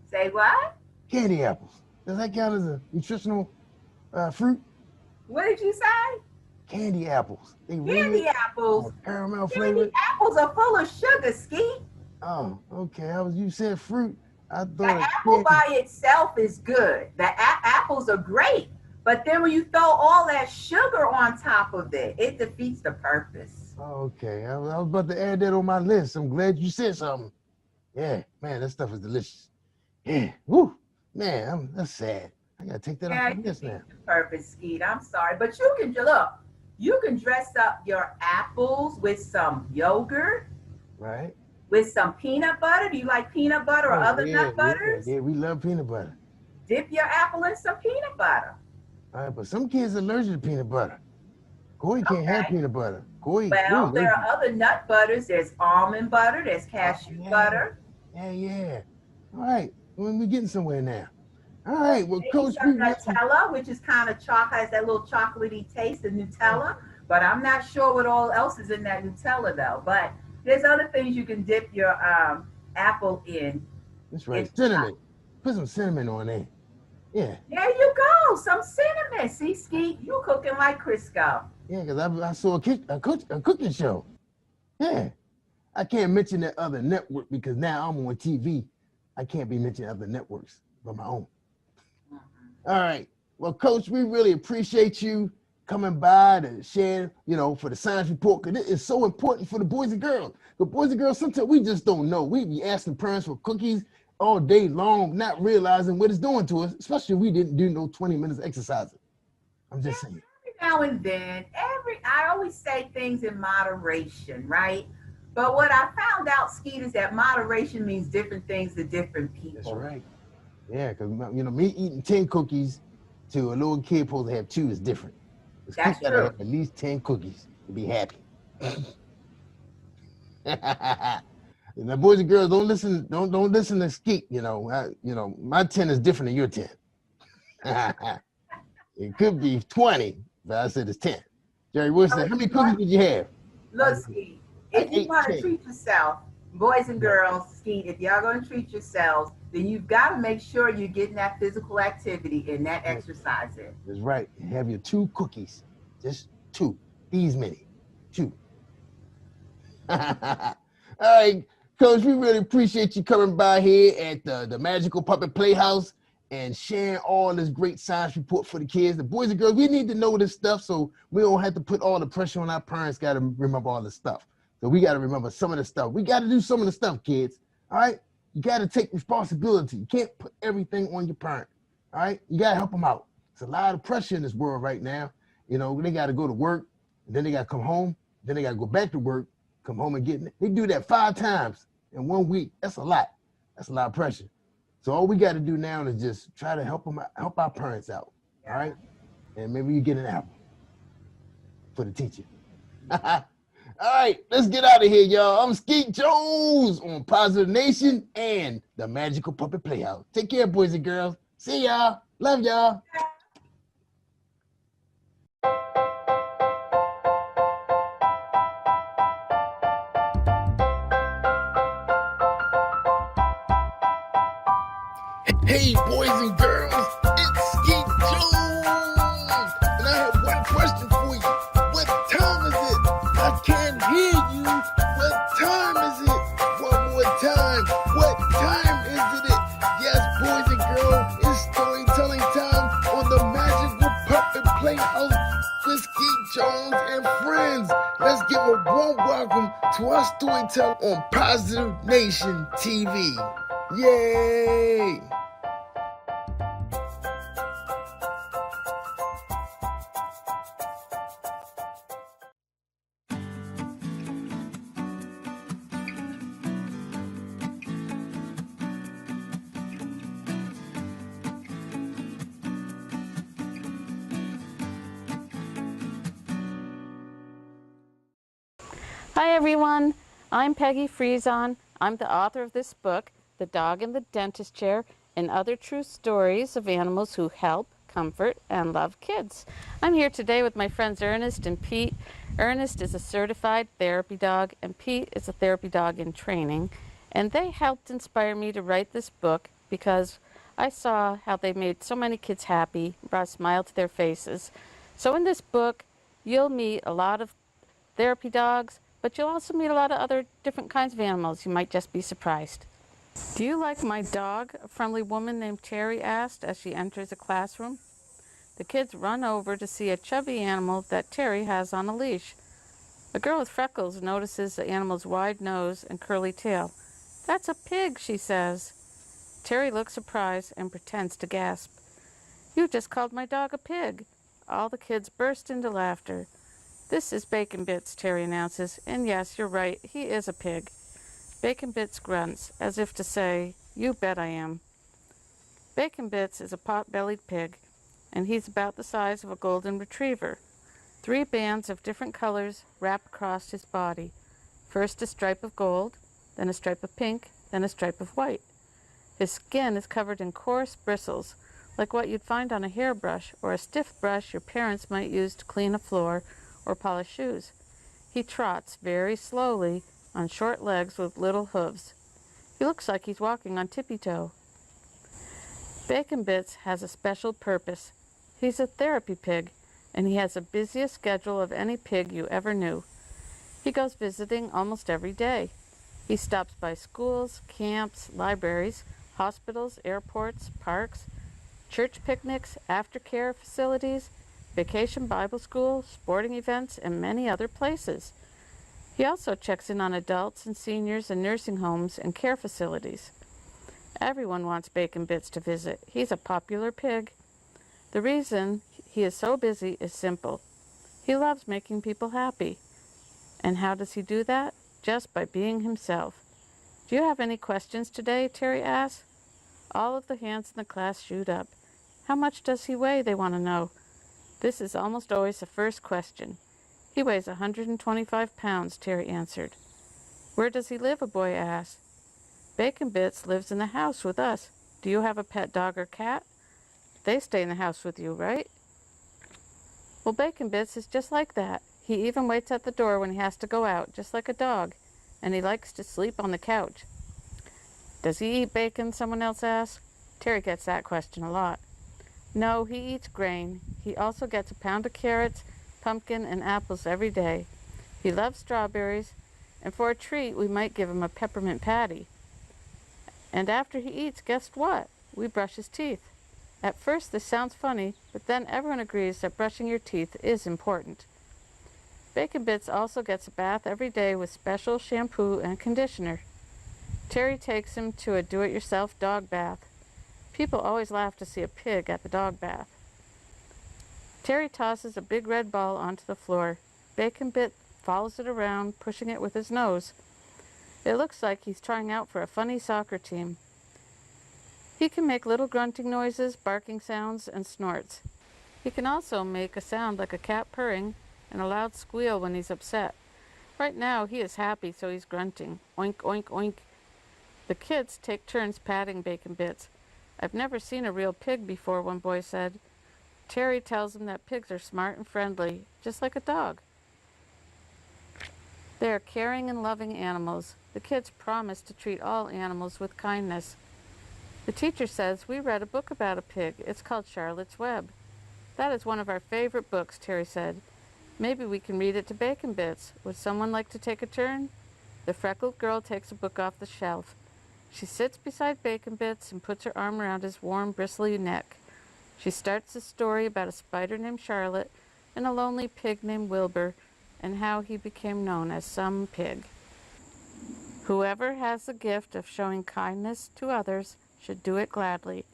Say what? Candy apples. Does that count as a nutritional fruit? What did you say? Candy apples. Candy apples. Caramel flavored. Candy apples are full of sugar, Skeet. Oh, okay. You said fruit. I thought the apple by itself is good. The apples are great. But then when you throw all that sugar on top of it, it defeats the purpose. Okay. I was about to add that on my list. I'm glad you said something. Yeah, man, that stuff is delicious. Yeah. Woo. Man, that's sad. I gotta take that off my list now. Purpose, Skeet. I'm sorry. But you can look. You can dress up your apples with some yogurt. Right. With some peanut butter. Do you like peanut butter or other nut butters? Yeah, we love peanut butter. Dip your apple in some peanut butter. All right, but some kids are allergic to peanut butter. Corey can't have peanut butter. Corey. Well, there are other nut butters. There's almond butter. There's cashew butter. Yeah. All right. We're getting somewhere now. All right. Well, maybe Coach, some Nutella, which is kind of chocolate, has that little chocolatey taste of Nutella. But I'm not sure what all else is in that Nutella though. But there's other things you can dip your apple in. That's right. Cinnamon. Put some cinnamon on there. Yeah. There you go. Some cinnamon. See, Skeet, you cooking like Crisco. Yeah, because I saw a cooking show. Yeah. I can't mention that other network because now I'm on TV. I can't be mentioning other networks but my own. All right. Well, Coach, we really appreciate you coming by to share, for the science report, because it is so important for the boys and girls. The boys and girls, sometimes we just don't know. We be asking parents for cookies all day long, not realizing what it's doing to us, especially if we didn't do no 20 minutes exercising. I'm just saying. Every now and then, I always say things in moderation, right? But what I found out, Skeet, is that moderation means different things to different people. That's right. Yeah, because, me eating 10 cookies to a little kid supposed to have 2 is different. That's true. Have at least 10 cookies to be happy. Now, boys and girls, don't listen to Skeet. My 10 is different than your 10. It could be 20, but I said it's 10. Jerry Wilson, how many cookies did you have? Look, Skeet, if you want to treat yourself, boys and girls, Skeet, if y'all going to treat yourselves, then you've got to make sure you're getting that physical activity and that exercise in. That's right. Have your 2 cookies. Just 2. These many. 2. All right, Coach, we really appreciate you coming by here at the Magical Puppet Playhouse and sharing all this great science report for the kids. The boys and girls, we need to know this stuff so we don't have to put all the pressure on our parents. Got to remember all this stuff. So we got to remember some of the stuff. We got to do some of the stuff, kids. All right? You got to take responsibility. You can't put everything on your parent. All right? You got to help them out. There's a lot of pressure in this world right now. They got to go to work, and then they got to come home, then they got to go back to work, come home and get it. They do that 5 times in 1 week. That's a lot. That's a lot of pressure. So all we got to do now is just try to help our parents out. All right? And maybe you get an apple for the teacher. All right, let's get out of here, y'all. I'm Skeet Jones on Positive Nation and the Magical Puppet Playhouse. Take care, boys and girls. See y'all. Love y'all. Hey, boys and girls, it's Skeet Jones. And I have one question for you. What time is it? I can't hear you. What time is it? One more time. What time is it? Yes, boys and girls, it's storytelling time on the Magical Puppet Playhouse with Skeet Jones and friends. Let's give a warm welcome to our storyteller on Positive Nation TV. Yay! Hi everyone, I'm Peggy Friesen. I'm the author of this book, The Dog in the Dentist Chair, and Other True Stories of Animals Who Help, Comfort, and Love Kids. I'm here today with my friends Ernest and Pete. Ernest is a certified therapy dog, and Pete is a therapy dog in training. And they helped inspire me to write this book because I saw how they made so many kids happy, brought a smile to their faces. So in this book, you'll meet a lot of therapy dogs, but you'll also meet a lot of other different kinds of animals. You might just be surprised. Do you like my dog? A friendly woman named Terry asked as she enters a classroom. The kids run over to see a chubby animal that Terry has on a leash. A girl with freckles notices the animal's wide nose and curly tail. "That's a pig," she says. Terry looks surprised and pretends to gasp. "You just called my dog a pig." All the kids burst into laughter. "This is Bacon Bits," Terry announces, "and yes, you're right, he is a pig." Bacon Bits grunts, as if to say, "You bet I am." Bacon Bits is a pot-bellied pig, and he's about the size of a golden retriever. 3 bands of different colors wrap across his body. First a stripe of gold, then a stripe of pink, then a stripe of white. His skin is covered in coarse bristles, like what you'd find on a hairbrush or a stiff brush your parents might use to clean a floor or polish shoes. He trots very slowly on short legs with little hooves. He looks like he's walking on tippy-toe. Bacon Bits has a special purpose. He's a therapy pig, and he has the busiest schedule of any pig you ever knew. He goes visiting almost every day. He stops by schools, camps, libraries, hospitals, airports, parks, church picnics, aftercare facilities, vacation Bible school, sporting events, and many other places. He also checks in on adults and seniors in nursing homes and care facilities. Everyone wants Bacon Bits to visit. He's a popular pig. The reason he is so busy is simple. He loves making people happy. And how does he do that? Just by being himself. Do you have any questions today? Terry asked. All of the hands in the class shoot up. How much does he weigh? They want to know. This is almost always the first question. He weighs 125 pounds, Terry answered. Where does he live? A boy asked. Bacon Bits lives in the house with us. Do you have a pet dog or cat? They stay in the house with you, right? Well, Bacon Bits is just like that. He even waits at the door when he has to go out, just like a dog, and he likes to sleep on the couch. Does he eat bacon? Someone else asked. Terry gets that question a lot. No, he eats grain. He also gets a pound of carrots, pumpkin, and apples every day. He loves strawberries, and for a treat, we might give him a peppermint patty. And after he eats, guess what? We brush his teeth. At first, this sounds funny, but then everyone agrees that brushing your teeth is important. Bacon Bits also gets a bath every day with special shampoo and conditioner. Terry takes him to a do-it-yourself dog bath. People always laugh to see a pig at the dog bath. Terry tosses a big red ball onto the floor. Bacon Bit follows it around, pushing it with his nose. It looks like he's trying out for a funny soccer team. He can make little grunting noises, barking sounds, and snorts. He can also make a sound like a cat purring and a loud squeal when he's upset. Right now, he is happy, so he's grunting. Oink, oink, oink. The kids take turns patting Bacon Bits. I've never seen a real pig before, one boy said. Terry tells him that pigs are smart and friendly, just like a dog. They are caring and loving animals. The kids promise to treat all animals with kindness. The teacher says, we read a book about a pig. It's called Charlotte's Web. That is one of our favorite books, Terry said. Maybe we can read it to Bacon Bits. Would someone like to take a turn? The freckled girl takes a book off the shelf. She sits beside Bacon Bits and puts her arm around his warm, bristly neck. She starts a story about a spider named Charlotte and a lonely pig named Wilbur and how he became known as some pig. Whoever has the gift of showing kindness to others should do it gladly.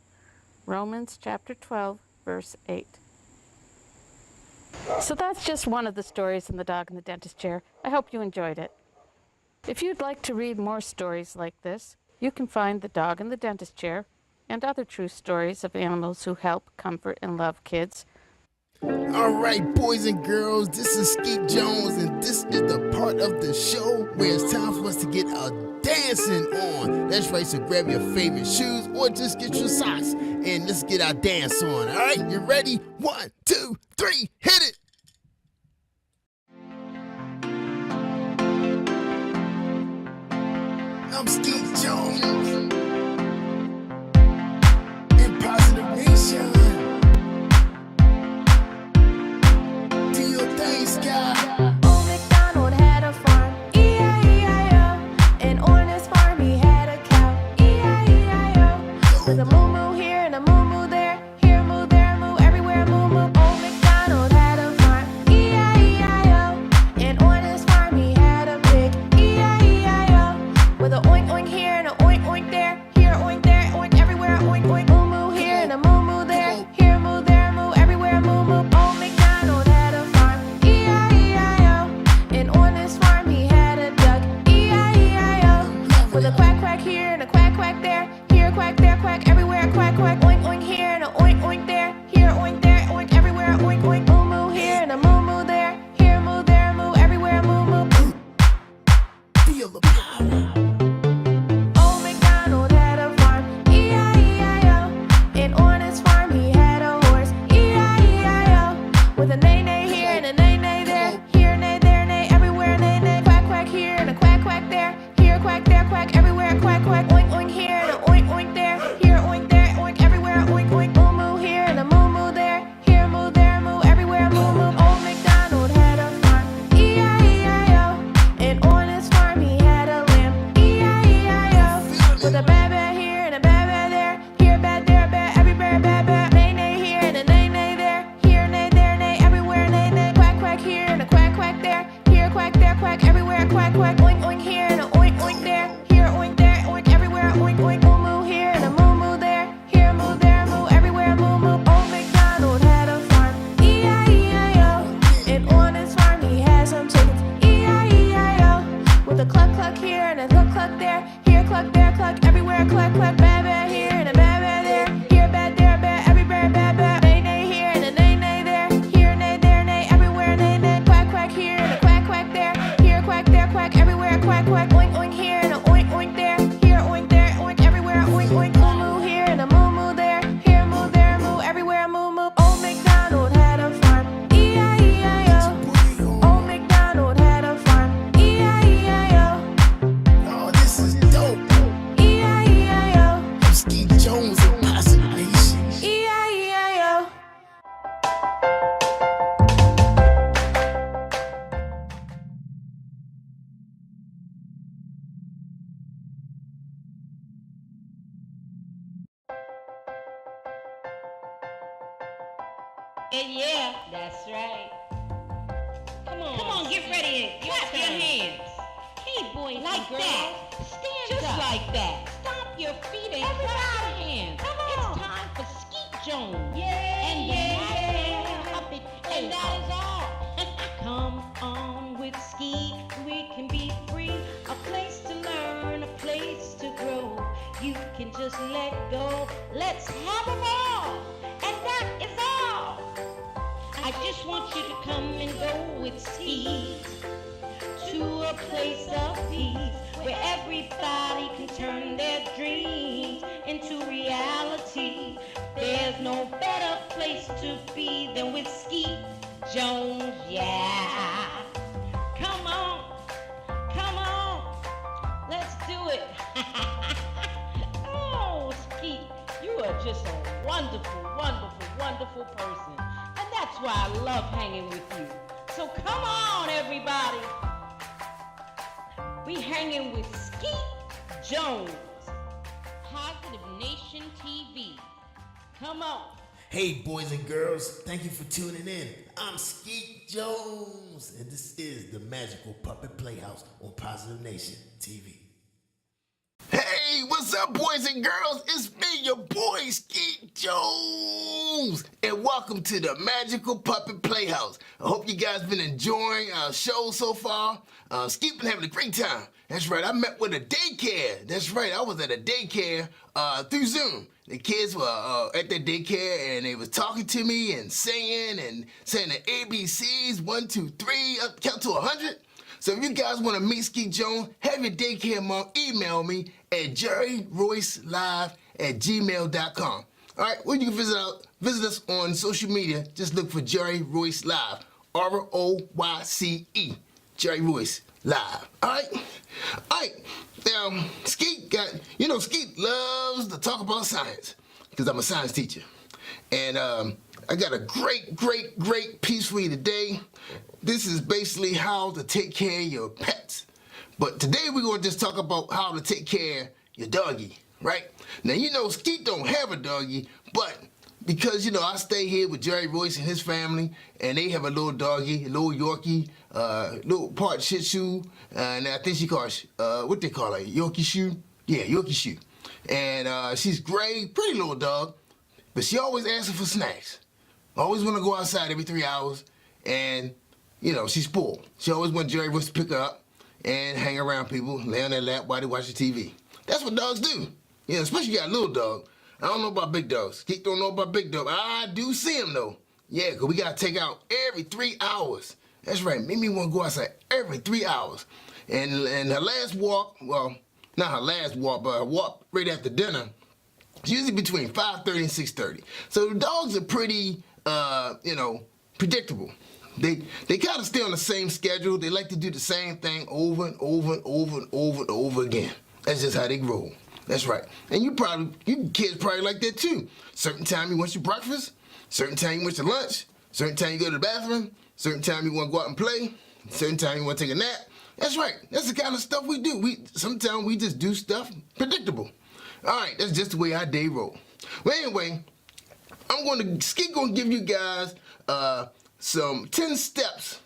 Romans chapter 12, verse 8. So that's just one of the stories in The Dog in the Dentist Chair. I hope you enjoyed it. If you'd like to read more stories like this, you can find The Dog in the Dentist Chair and other true stories of animals who help, comfort, and love kids. All right, boys and girls, this is Skeet Jones, and this is the part of the show where it's time for us to get our dancing on. That's right, so grab your favorite shoes or just get your socks and let's get our dance on. All right, you ready? 1, 2, 3, hit it! I'm Skeet Jones in Positive Nation. Do your thing, Sky. Old MacDonald had a farm, E-I-E-I-O. And on his farm he had a cow, E-I-E-I-O. With a moo-moo here and a moo-moo there, here moo, there moo, everywhere moo-moo. Old MacDonald had a farm, E-I-E-I-O. And on his farm he had a pig, E-I-E-I-O. With a oink oink here and a oink oink there, here oink there, oink everywhere, oink oink. Moo-moo here and a moo-moo there, here moo, there moo, everywhere moo-moo. Old MacDonald had a farm, E-I-E-I-O. And on his farm he had a duck, E-I-E-I-O. With a quack quack here and a quack quack there, here quack, there quack, everywhere quack quack. Oink oink here and a oink oink there, here oink there, oink everywhere, oink oink. Moo-moo here and a moo-moo there, here moo, there moo, everywhere moo-moo. Feel the power. Old MacDonald had a farm, E-I-E-I-O. And on his farm he had a horse, E-I-E-I-O. With a neigh-neigh here and a neigh-neigh there, and a cluck cluck there. Here cluck, there cluck, everywhere cluck cluck. Bad bad here and a bad bad there. Here bad, there bad, everywhere bad bad. Nay nay here and a nay nay there. Here nay, there nay, everywhere nay nay. Quack quack here and a quack quack there. Here quack, there quack, everywhere quack quack. Oink oink here and a oink oink there. Here oink there, oink everywhere. Oink oink moo moo here and a moo moo there. Here moo, there moo, everywhere moo moo. Old MacDonald had a farm. E-I-E-I-O. Old MacDonald had a farm. E-I-E-I-O. Oh, this is dope. E-I-E-I-O. I'm Skeet Jones Impersonation. E-I-E-I-O. Yeah, that's right. Come on, get ready and clap your hands. Hey, boys, like that. Stand just up. Like that. Stomp your feet and clap your hands. Come on. It's time for Skeet Jones. Yeah, and the puppet, and that is all. Come on with Skeet, we can be free. A place to learn, a place to grow. You can just let go. Let's have a ball, and that is all. I just want you to come and go with Skeet to a place of peace where everybody can turn their dreams into reality. There's no better place to be than with Skeet Jones, yeah. Come on, let's do it. Oh, Skeet, you are just a wonderful, wonderful, wonderful person. And that's why I love hanging with you. So come on, everybody. We hanging with Skeet Jones. Positive Nation TV. Come on. Hey, boys and girls, thank you for tuning in. I'm Skeet Jones, and this is the Magical Puppet Playhouse on Positive Nation TV. Hey, what's up, boys and girls? It's me, your boy, Skeet Jones, and welcome to the Magical Puppet Playhouse. I hope you guys been enjoying our show so far. Skeet been having a great time. That's right, I met with a daycare. That's right, I was at a daycare through Zoom. The kids were at the daycare, and they was talking to me and saying the ABCs, 1, 2, 3, up count to 100. So if you guys want to meet Skeet Jones, have your daycare mom email me at jerryroycelive@gmail.com. All right, well, you can visit us on social media. Just look for Jerry Royce Live, ROYCE, Jerry Royce Live. All right. Now, Skeet Skeet loves to talk about science because I'm a science teacher, and I got a great piece for you today. This is basically how to take care of your pets. But today we're going to just talk about how to take care of your doggy, right? Now, Skeet don't have a doggy, but because, I stay here with Jerry Royce and his family, and they have a little doggy, a little Yorkie, little part Shih Tzu, and I think she calls, what they call her, Yorkie Shoe? Yeah, Yorkie Shoe. And she's gray, pretty little dog, but she always asking for snacks. Always want to go outside every 3 hours, and she's spoiled. She always wants Jerry Royce to pick her up and hang around people, lay on their lap while they watch the TV. That's what dogs do. Especially you got a little dog. I don't know about big dogs. Skeet don't know about big dogs. I do see them, though. Yeah, because we got to take out every 3 hours. That's right. Mimi want to go outside every 3 hours. And her last walk, well, not her last walk, but her walk right after dinner, it's usually between 5:30 and 6:30. So the dogs are pretty, predictable. They kind of stay on the same schedule. They like to do the same thing over and over and over and over and over again. That's just how they roll. That's right. And you kids probably like that too. Certain time you want your breakfast, certain time you want your lunch, certain time you go to the bathroom, certain time you want to go out and play, certain time you want to take a nap. That's right. That's the kind of stuff we do. Sometimes we just do stuff predictable. All right, that's just the way our day roll. Well, anyway, Skeet gonna give you guys some 10 steps.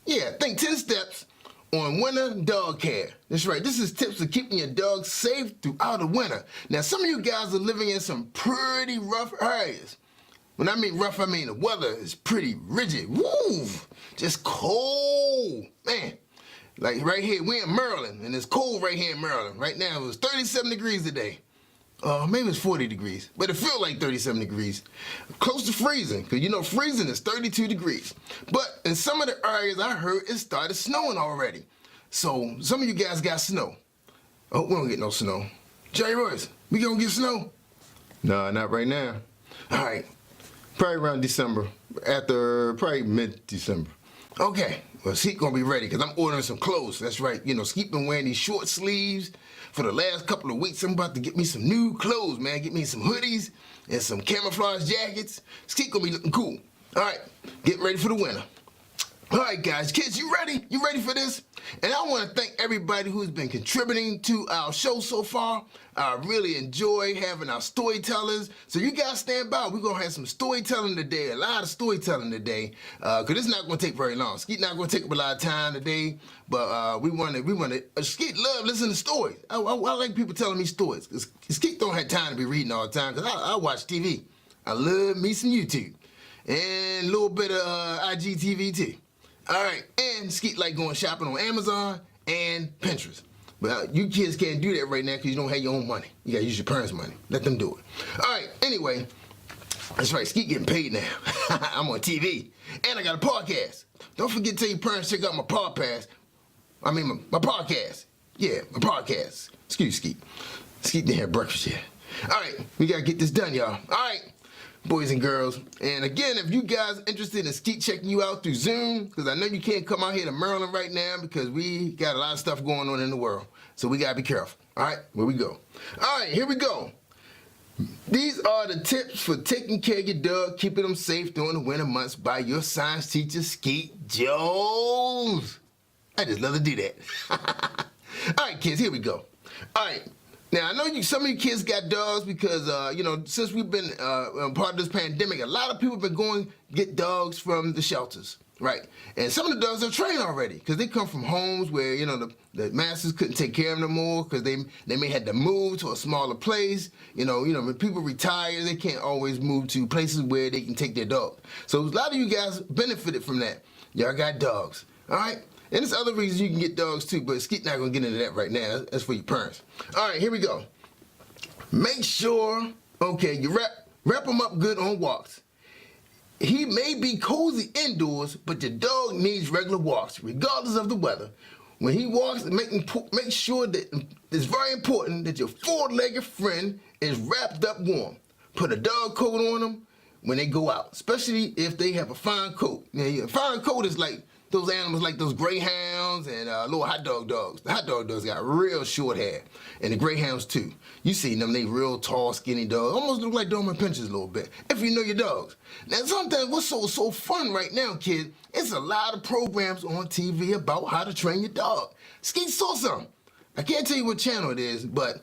Yeah, 10 steps on winter dog care. That's right. This is tips for keeping your dog safe throughout the winter. Now, some of you guys are living in some pretty rough areas. When I mean rough, I mean the weather is pretty rigid. Woo! Just cold. Man, Like right here, we're in Maryland, and it's cold right here in Maryland. Right now, it was 37 degrees today. Maybe it's 40 degrees, but it feels like 37 degrees. Close to freezing, because you know freezing is 32 degrees. But in some of the areas I heard it started snowing already. So some of you guys got snow. Oh, we don't get no snow. Jerry Royce, we gonna get snow? No, not right now. All right, probably around December, after probably mid-December. Okay, well, Skeet gonna be ready because I'm ordering some clothes. That's right, you know, Skeet been wearing these short sleeves for the last couple of weeks. I'm about to get me some new clothes, man. Get me some hoodies and some camouflage jackets. Skeet gonna be looking cool. All right, get ready for the winter. All right, guys, kids, you ready? You ready for this? And I want to thank everybody who's been contributing to our show so far. I really enjoy having our storytellers. So you guys stand by. We're going to have some storytelling today, a lot of storytelling today, because it's not going to take very long. Skeet not going to take up a lot of time today, but we want to, Skeet love listening to stories. I like people telling me stories, because Skeet don't have time to be reading all the time, because I watch TV. I love me some YouTube, and a little bit of IGTV too. All right, and Skeet like going shopping on Amazon and Pinterest. Well, you kids can't do that right now because you don't have your own money. You gotta use your parents' money. Let them do it. All right, anyway, that's right, Skeet getting paid now. I'm on TV, and I got a podcast. Don't forget to tell your parents check out my podcast. I mean, my podcast. Yeah, my podcast. Excuse Skeet. Skeet didn't have breakfast yet. All right, we gotta get this done, y'all. All right. Boys and girls. And again, if you guys are interested in Skeet checking you out through Zoom, because I know you can't come out here to Maryland right now because we got a lot of stuff going on in the world. So we got to be careful. All right, where we go. All right, here we go. These are the tips for taking care of your dog, keeping them safe during the winter months by your science teacher, Skeet Jones. I just love to do that. All right, kids, here we go. All right. Now, I know some of you kids got dogs because, you know, since we've been part of this pandemic, a lot of people have been going to get dogs from the shelters, right? And some of the dogs are trained already because they come from homes where, you know, the masters couldn't take care of them no more because they may had to move to a smaller place. You know, when people retire, they can't always move to places where they can take their dog. So a lot of you guys benefited from that. Y'all got dogs, all right? And there's other reasons you can get dogs too, but Skeet not gonna get into that right now. That's for your parents. All right, here we go. Make sure, okay, you wrap them up good on walks. He may be cozy indoors, but your dog needs regular walks, regardless of the weather. When he walks, make sure that it's very important that your four-legged friend is wrapped up warm. Put a dog coat on them when they go out, especially if they have a fine coat. Now, a fine coat is like those animals like those greyhounds and little hot dog dogs. The hot dog dogs got real short hair, and the greyhounds too. You see them, they real tall, skinny dogs. Almost look like Doberman Pinschers a little bit, if you know your dogs. Now, sometimes what's so fun right now, kid, it's a lot of programs on TV about how to train your dog. Skeet saw some. I can't tell you what channel it is, but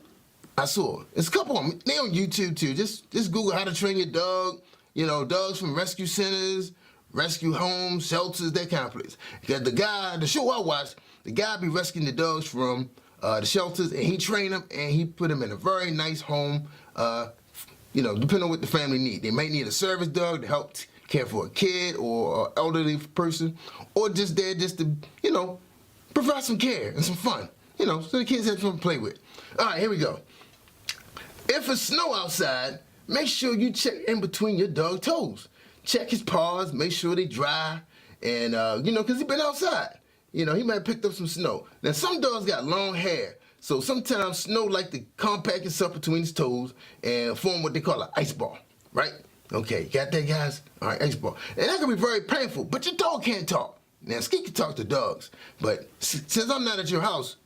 I saw it. It's a couple of them. They on YouTube too. Just Google how to train your dog. You know, dogs from rescue centers, rescue homes, shelters, that kind of place. Because the show I watched, the guy be rescuing the dogs from the shelters, and he trained them, and he put them in a very nice home, you know, depending on what the family need. They might need a service dog to help care for a kid or an elderly person, or just there just to, you know, provide some care and some fun, you know, so the kids have something to play with. All right, here we go. If it's snow outside, make sure you check in between your dog's toes. Check his paws, make sure they dry, and, you know, because he's been outside. You know, he might have picked up some snow. Now, some dogs got long hair, so sometimes snow like to compact itself between his toes and form what they call an ice ball, right? Okay, got that, guys? All right, ice ball. And that can be very painful, but your dog can't talk. Now, Skeet can talk to dogs, but since I'm not at your house,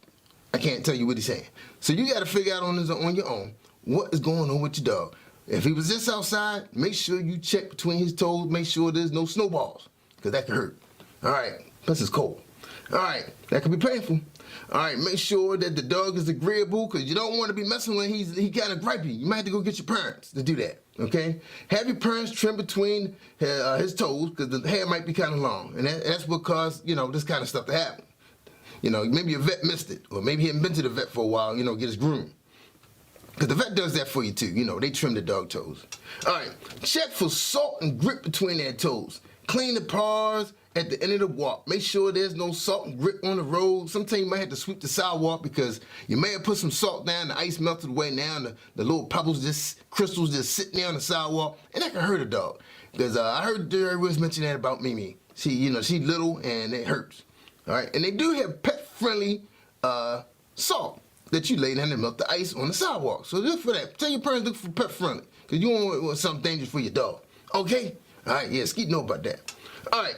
I can't tell you what he's saying. So you got to figure out on your own what is going on with your dog. If he was just outside, make sure you check between his toes, make sure there's no snowballs, because that can hurt. All right, plus it's cold. All right, that can be painful. All right, make sure that the dog is agreeable, because you don't want to be messing when he kind of gripey. You might have to go get your parents to do that, okay? Have your parents trim between his toes, because the hair might be kind of long, and that's what caused, you know, this kind of stuff to happen. You know, maybe your vet missed it, or maybe he hadn't been to the vet for a while, you know, get his groom. Because the vet does that for you too. You know, they trim the dog toes. All right, check for salt and grit between their toes. Clean the paws at the end of the walk. Make sure there's no salt and grit on the road. Sometimes you might have to sweep the sidewalk because you may have put some salt down, the ice melted away now, and the little pebbles, crystals just sitting there on the sidewalk, and that can hurt a dog. Because I heard Jerry was mention that about Mimi. She's little and it hurts. All right, and they do have pet-friendly salt that you lay down and melt the ice on the sidewalk. So look for that. Tell your parents look for pet-friendly because you don't want something dangerous for your dog. Okay? All right, yeah, Skeet know about that. All right,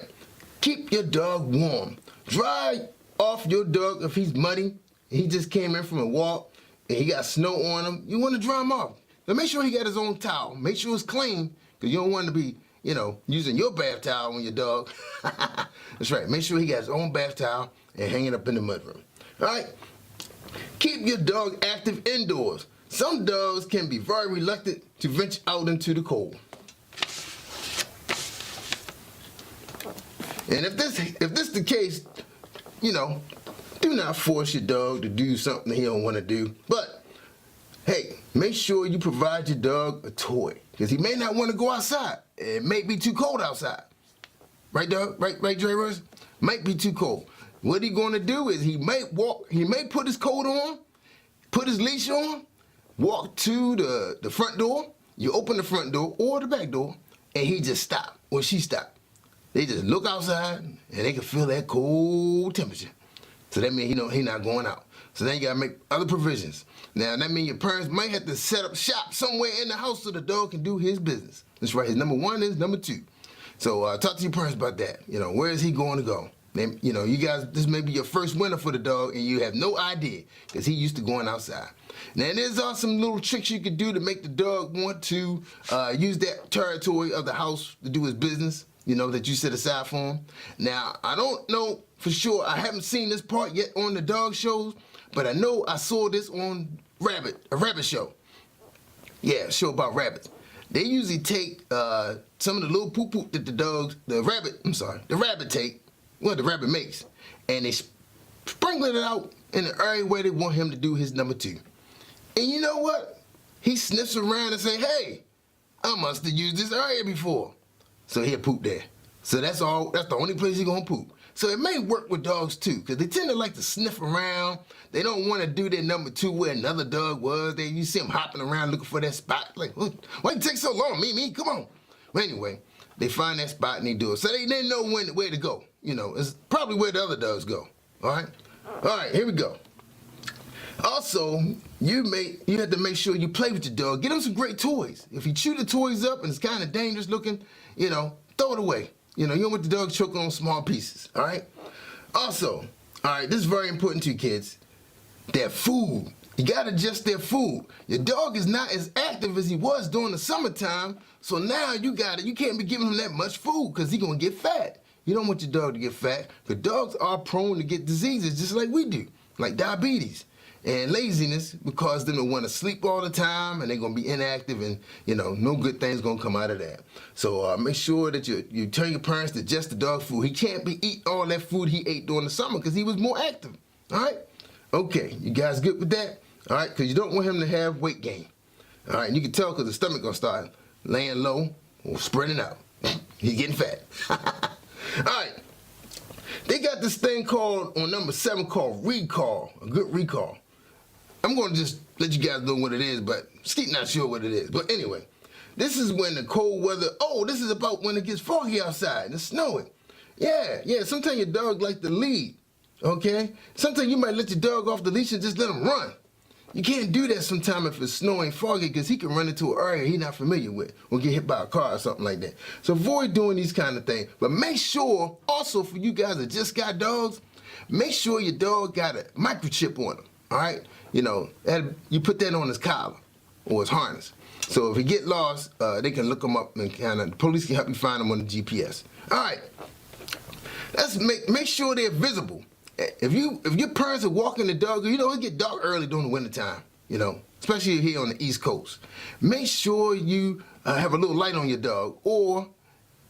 keep your dog warm. Dry off your dog if he's muddy. He just came in from a walk and he got snow on him. You want to dry him off. Now make sure he got his own towel. Make sure it's clean because you don't want to be, using your bath towel on your dog. That's right. Make sure he got his own bath towel and hang it up in the mudroom. All right? Keep your dog active indoors. Some dogs can be very reluctant to venture out into the cold. And if this the case, do not force your dog to do something he don't want to do. But, hey, make sure you provide your dog a toy. Because he may not want to go outside. It may be too cold outside. Right, dog? Right, Dre Rose? Might be too cold. What he going to do is he may put his coat on, put his leash on, walk to the front door. You open the front door or the back door, and he just stop, or she stop. They just look outside, and they can feel that cold temperature. So that means he's not going out. So then you got to make other provisions. Now, that means your parents might have to set up shop somewhere in the house so the dog can do his business. That's right. His number one is number two. So talk to your parents about that. Where is he going to go? You guys, this may be your first winter for the dog, and you have no idea because he used to going outside. Now, there's some little tricks you could do to make the dog want to use that territory of the house to do his business, that you set aside for him. Now, I don't know for sure. I haven't seen this part yet on the dog shows, but I know I saw this on a rabbit show. Yeah, a show about rabbits. They usually take some of the little poop that the rabbit take, the rabbit makes, and they sprinkle it out in the area where they want him to do his number two. And you know what? He sniffs around and say, hey, I must have used this area before. So he'll poop there. So that's the only place he's gonna poop. So it may work with dogs too, because they tend to like to sniff around. They don't want to do their number two where another dog was. You see them hopping around looking for that spot. Like, why you take so long, Mimi? Come on. Well, anyway, they find that spot and they do it. So they know where to go. It's probably where the other dogs go. All right? All right, here we go. Also, you have to make sure you play with your dog. Get him some great toys. If you chew the toys up and it's kind of dangerous looking, throw it away. You don't want the dog choking on small pieces, all right? Also, all right, this is very important to you kids, their food. You gotta adjust their food. Your dog is not as active as he was during the summertime, so now you can't be giving him that much food because he's gonna get fat. You don't want your dog to get fat, because dogs are prone to get diseases just like we do, like diabetes. And laziness will cause them to want to sleep all the time, and they're going to be inactive, and, no good thing's going to come out of that. So make sure that you tell your parents to adjust the dog food. He can't be eating all that food he ate during the summer because he was more active. All right? Okay, you guys good with that? All right, because you don't want him to have weight gain. All right, and you can tell because the stomach going to start laying low or spreading out. He's getting fat. All right. They got this thing on number 7 called recall, a good recall. I'm going to just let you guys know what it is, but Skeet not sure what it is. But anyway, this is when the cold weather, this is about when it gets foggy outside and it's snowing. Yeah, sometimes your dog like to lead, okay? Sometimes you might let your dog off the leash and just let him run. You can't do that sometimes if it's snowing foggy because he can run into an area he's not familiar with or get hit by a car or something like that. So avoid doing these kind of things. But make sure, also for you guys that just got dogs, make sure your dog got a microchip on him, all right? You put that on his collar or his harness. So if he get lost, they can look him up and the police can help you find him on the GPS. All right, let's make sure they're visible. If your parents are walking the dog, it get dark early during the wintertime, especially here on the East Coast. Make sure you have a little light on your dog, or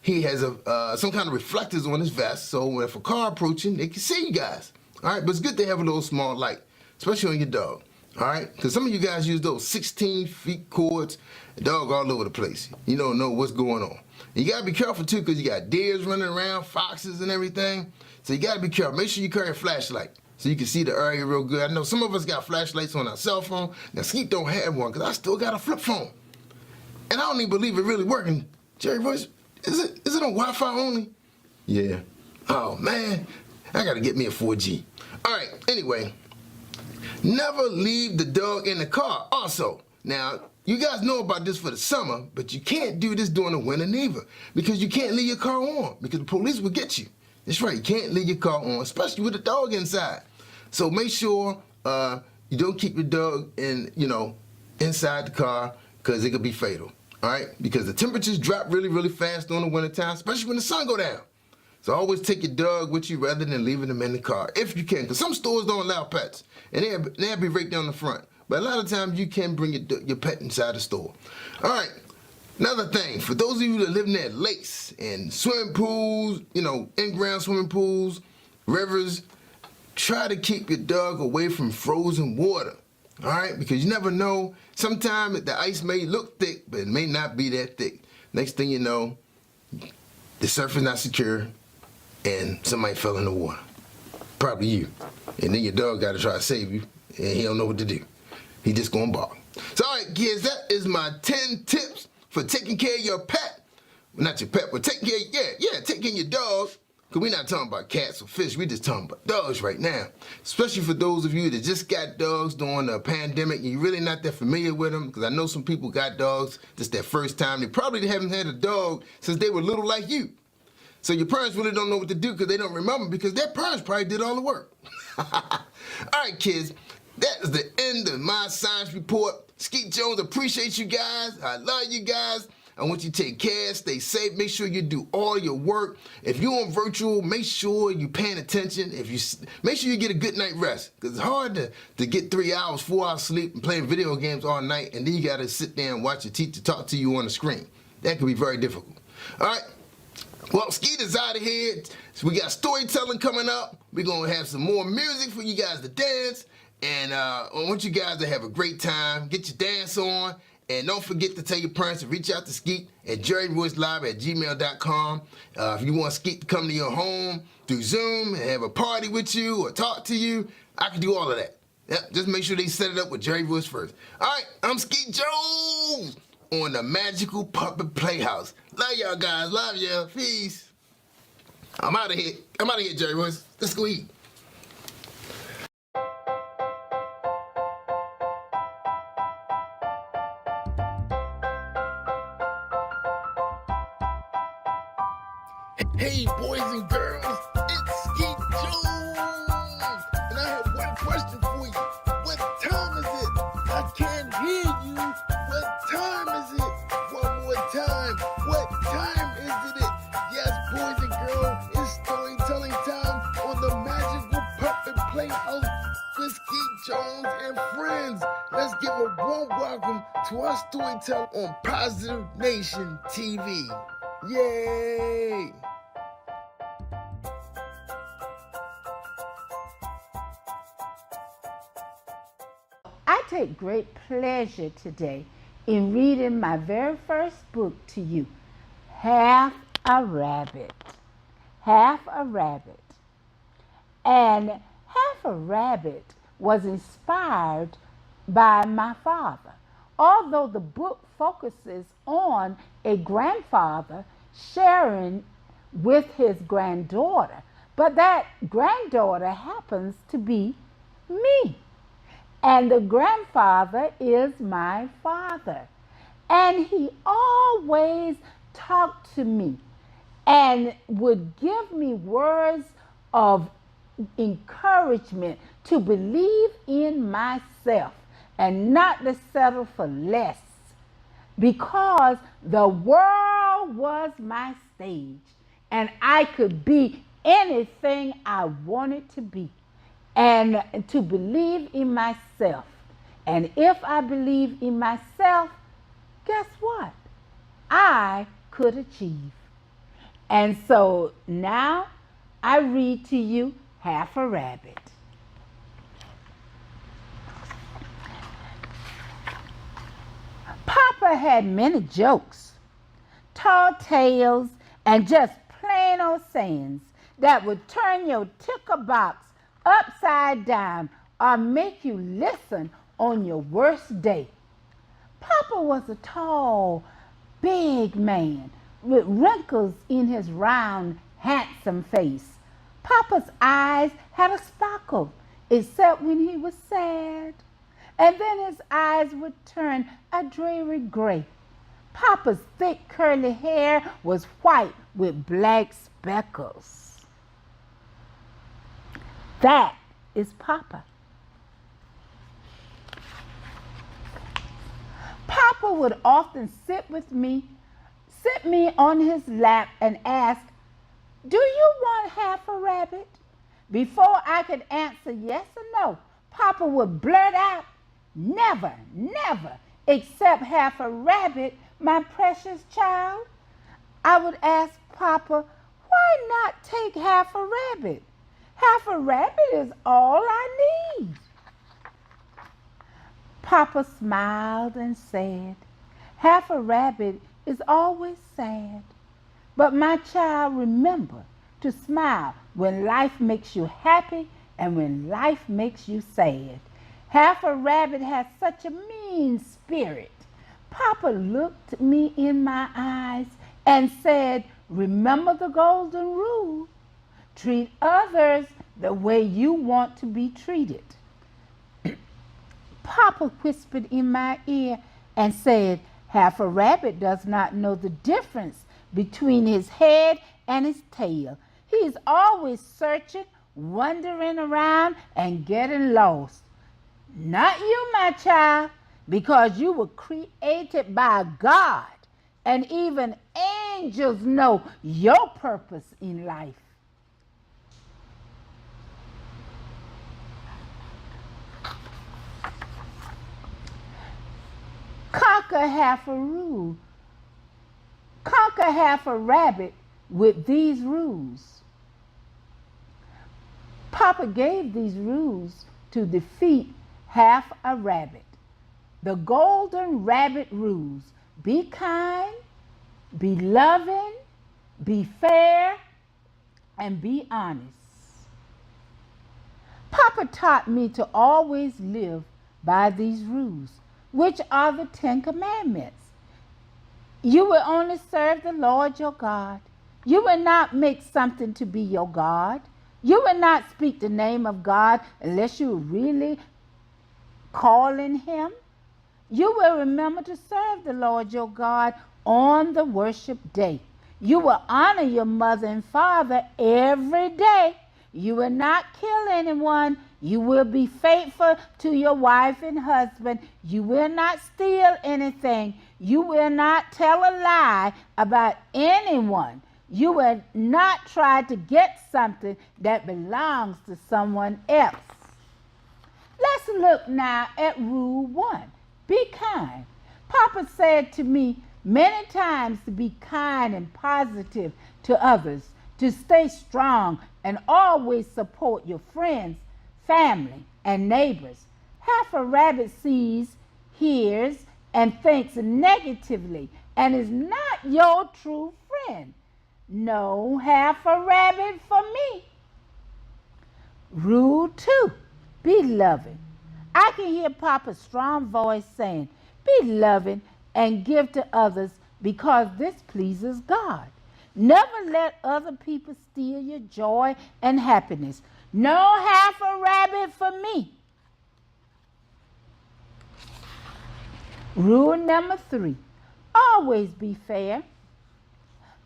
he has some kind of reflectors on his vest, so if a car approaching, they can see you guys. All right, but it's good to have a little small light, especially on your dog. All right, because some of you guys use those 16 feet cords, dog all over the place. You don't know what's going on. And you gotta be careful too, because you got deers running around, foxes and everything. So you gotta be careful. Make sure you carry a flashlight so you can see the area real good. I know some of us got flashlights on our cell phone. Now Skeet don't have one because I still got a flip phone. And I don't even believe it really working. Jerry Voice, is it on Wi-Fi only? Yeah. Oh man, I gotta get me a 4G. All right, anyway, never leave the dog in the car. Also, now, you guys know about this for the summer, but you can't do this during the winter neither, because you can't leave your car on, because the police will get you. That's right, you can't leave your car on, especially with a dog inside. So make sure you don't keep your dog inside the car, because it could be fatal, all right? Because the temperatures drop really, really fast during the wintertime, especially when the sun go down. So always take your dog with you rather than leaving them in the car, if you can, because some stores don't allow pets, and they'll be right down the front. But a lot of times you can bring your pet inside the store. All right, another thing, for those of you that live near lakes and swimming pools, in-ground swimming pools, rivers, try to keep your dog away from frozen water, all right? Because you never know, sometimes the ice may look thick, but it may not be that thick. Next thing you know, the surface not secure and somebody fell in the water. Probably you. And then your dog got to try to save you and he don't know what to do. He just gonna bark. So all right, kids, that is my 10 tips for taking care of your pet. Well, not your pet, but taking care of your dog. Because we're not talking about cats or fish, we're just talking about dogs right now. Especially for those of you that just got dogs during the pandemic and you're really not that familiar with them, because I know some people got dogs just their first time. They probably haven't had a dog since they were little like you. So your parents really don't know what to do because they don't remember, because their parents probably did all the work. All right, kids. That is the end of my science report. Skeet Jones, appreciate you guys. I love you guys. I want you to take care, stay safe. Make sure you do all your work. If you're on virtual, make sure you're paying attention. Make sure you get a good night rest, because it's hard to get 3 hours, 4 hours sleep and playing video games all night, and then you got to sit there and watch your teacher talk to you on the screen. That can be very difficult. All right. Well, Skeet is out of here. So we got storytelling coming up. We're going to have some more music for you guys to dance. And I want you guys to have a great time. Get your dance on. And don't forget to tell your parents to reach out to Skeet at jerryvoicelive@gmail.com. If you want Skeet to come to your home through Zoom and have a party with you or talk to you, I can do all of that. Yep, just make sure they set it up with Jerry Voice first. All right, I'm Skeet Jones on the Magical Puppet Playhouse. Love y'all guys. Love y'all. Peace. I'm out of here. Jerry Voice. Let's go eat. Hey, boys and girls, it's Skeet Jones, and I have one question for you. What time is it? I can't hear you. What time is it? One more time. What time is it? Yes, boys and girls, it's storytelling time on the Magical Puppet Playhouse with Skeet Jones and friends. Let's give a warm welcome to our storyteller on Positive Nation TV. Yay! I take great pleasure today in reading my very first book to you, Half a Rabbit. Half a Rabbit. And Half a Rabbit was inspired by my father. Although the book focuses on a grandfather sharing with his granddaughter, but that granddaughter happens to be me. And the grandfather is my father. And he always talked to me and would give me words of encouragement to believe in myself and not to settle for less, because the world was my stage and I could be anything I wanted to be. And to believe in myself. And if I believe in myself, guess what? I could achieve. And so now I read to you Half a Rabbit. Papa had many jokes, tall tales, and just plain old sayings that would turn your ticker box upside down or make you listen on your worst day. Papa was a tall, big man with wrinkles in his round, handsome face. Papa's eyes had a sparkle, except when he was sad. And then his eyes would turn a dreary gray. Papa's thick curly hair was white with black speckles. That is Papa. Papa would often sit me on his lap and ask, "Do you want half a rabbit?" Before I could answer yes or no, Papa would blurt out, "Never, never, except half a rabbit, my precious child." I would ask Papa, "Why not take half a rabbit? Half a rabbit is all I need." Papa smiled and said, "Half a rabbit is always sad. But my child, remember to smile when life makes you happy and when life makes you sad. Half a rabbit has such a mean spirit." Papa looked me in my eyes and said, "Remember the golden rule. Treat others the way you want to be treated." Papa whispered in my ear and said, "Half a rabbit does not know the difference between his head and his tail. He is always searching, wandering around, and getting lost. Not you, my child, because you were created by God, and even angels know your purpose in life." Conquer half a rabbit with these rules. Papa gave these rules to defeat half a rabbit. The golden rabbit rules: be kind, be loving, be fair, and be honest. Papa taught me to always live by these rules, which are the 10 Commandments. You will only serve the Lord your God. You will not make something to be your God. You will not speak the name of God unless you really calling him. You will remember to serve the Lord your God on the worship day. You will honor your mother and father every day. You will not kill anyone. You will be faithful to your wife and husband. You will not steal anything. You will not tell a lie about anyone. You will not try to get something that belongs to someone else. Let's look now at rule 1. Be kind. Papa said to me many times to be kind and positive to others, to stay strong and always support your friends, family, and neighbors. Half a rabbit sees, hears, and thinks negatively and is not your true friend. No half a rabbit for me. Rule 2. Be loving. I can hear Papa's strong voice saying, "Be loving and give to others because this pleases God." Never let other people steal your joy and happiness. No half a rabbit for me. Rule number 3. Always be fair.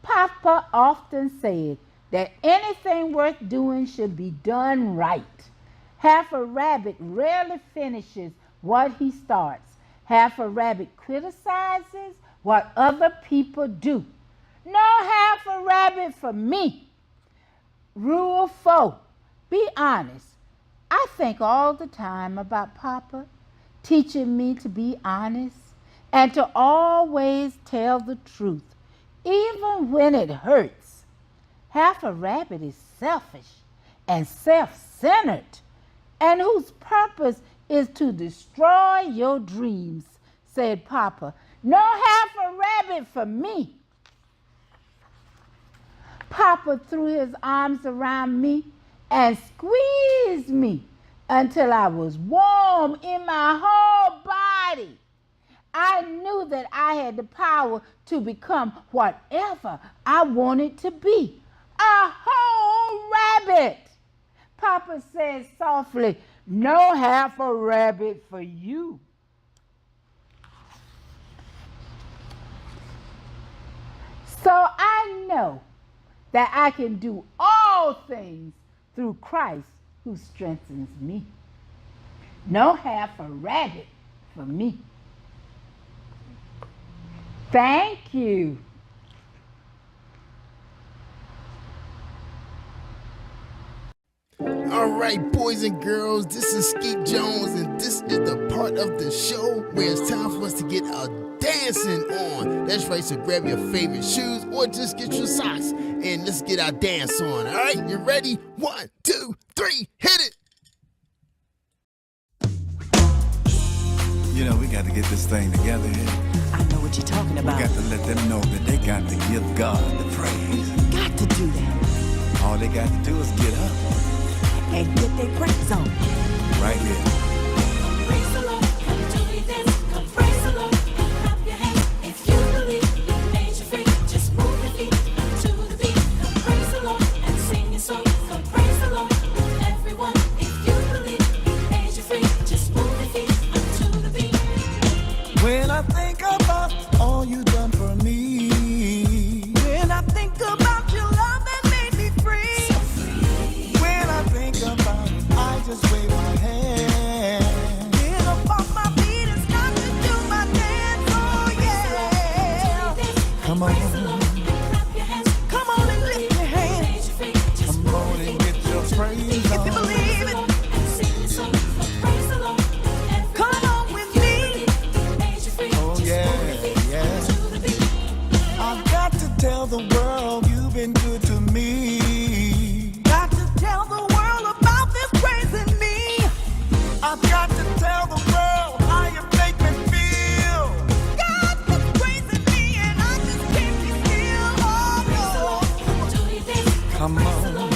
Papa often said that anything worth doing should be done right. Half a rabbit rarely finishes what he starts. Half a rabbit criticizes what other people do. No half a rabbit for me. Rule 4. Be honest. I think all the time about Papa teaching me to be honest and to always tell the truth, even when it hurts. Half a rabbit is selfish and self-centered, and whose purpose is to destroy your dreams, said Papa. No half a rabbit for me. Papa threw his arms around me and squeezed me until I was warm in my whole body. I knew that I had the power to become whatever I wanted to be, a whole rabbit. Papa said softly, "No half a rabbit for you." So I know that I can do all things through Christ who strengthens me. No half a rabbit for me. Thank you. All right, boys and girls, this is Skeet Jones, and this is the part of the show where it's time for us to get our dancing on. That's right, so grab your favorite shoes or just get your socks and let's get our dance on. All right, you ready? 1, 2, 3, hit it. You know, we got to get this thing together here. I know what you're talking about. We got to let them know that they got to give God the praise. Got to do that. All they got to do is get up. And get their praise on. Right here. Praise the Lord, come to me dance. Come praise the Lord, clap your hands. If you believe He made you free, just move your feet to the beat. Come praise the Lord and sing your song. Come praise the Lord, everyone. If you believe He made you free, just move your feet to the beat. When I think about all you done for me, When I think about your love that made me free, So free. when I think about it, I just wave my hand. get up off my feet and start to do my dance. Oh yeah. Come on, Praise the Lord, clap your hands. Come on and lift your Made hands. you free, just come on and get your praise If you on. believe it, and sing your song. Come praise the Lord, everyone. come on with me. Made you free, Oh just yeah, move your feet yeah. to the beat. I've got to tell the world you've been good to me. Got to tell the world about this praise in me. I've got to tell the world how you make me feel. God is praising me and I just can't be still. Oh Do your dance. Come Praise the on. Lord,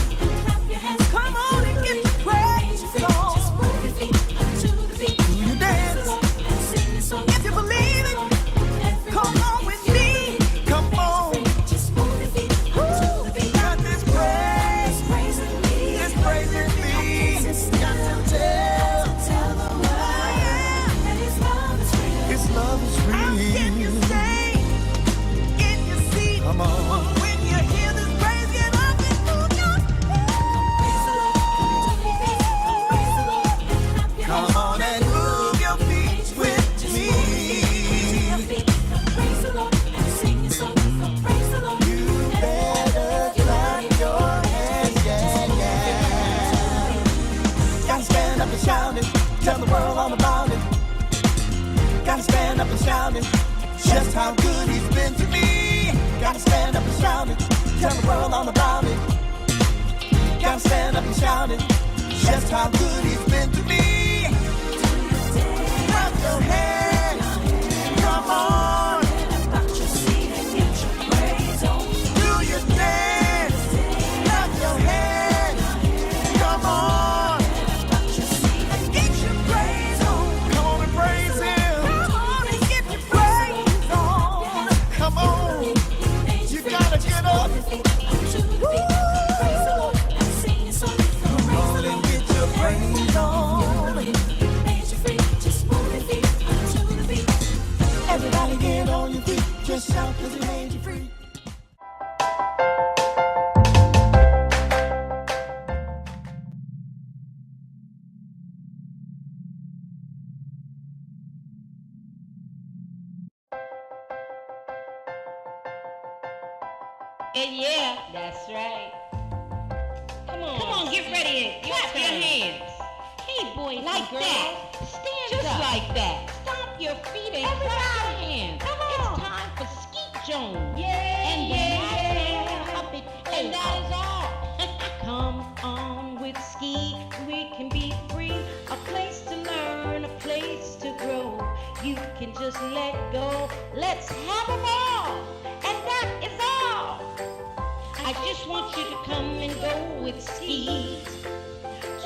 clap your hands. no. Come on and get your Made praise you free, just on. move your feet to the beat. Do you dance? And sing your song. If you believe it, come on with me. Come on. Just move your feet to the beat. Got this praise. Praising me. It's praising me. Got to tell. Tell the world that His love is real. His love is How can you real. stay in your seat Come on. when you hear this praise? Get up and move your Praise the Lord, do your dance. Praise the Lord, clap your hands. Come on and move your feet with me. Praise the Lord and sing your song. Praise the Lord. You better clap your hands, yeah, yeah. Gotta stand up and shout it, tell the world all about it. Gotta stand up and shout it, just how good He's been to me. Gotta stand up and shout it, tell the world all about it. Gotta stand up and shout it, just how good He's been to me. Clap your hands, come on, About your seat and get your praise on. do your dance. Clap your hands, come on, About your seat and get your praise on. come on and praise Him. Come on and get your praise on. Come on, you gotta get up. To the beat. Praise the Lord and sing your song. Come on and get your praise on. Made you free, just move your feet to the beat. Everybody get on your feet, just shout 'cause He made you free. Yeah, that's right. Come on, get ready and clap your hands. Hey, boys, like that. Stand just up. Like that. Stomp your feet and clap your hands. Come on. It's time for Skeet Jones. And the puppet. And that is all. Come on with Skeet, we can be free. A place to learn, a place to grow. You can just let go. Let's have a ball. And that is all. I just want you to come and go with Skeet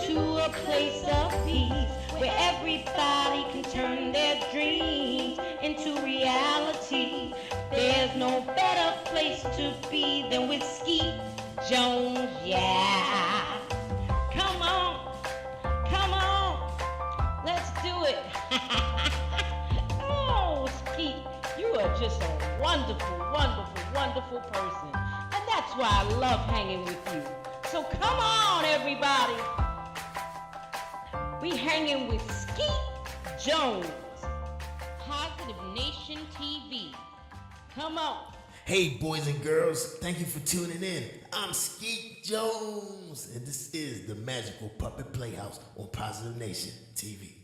to a place of peace where everybody can turn their dreams into reality. There's no better place to be than with Skeet Jones, yeah. Come on, let's do it. Oh, Skeet, you are just a wonderful, wonderful, wonderful person. And that's why I love hanging with you. So come on, everybody. We hanging with Skeet Jones, Positive Nation TV. Come on. Hey, boys and girls, thank you for tuning in. I'm Skeet Jones, and this is the Magical Puppet Playhouse on Positive Nation TV.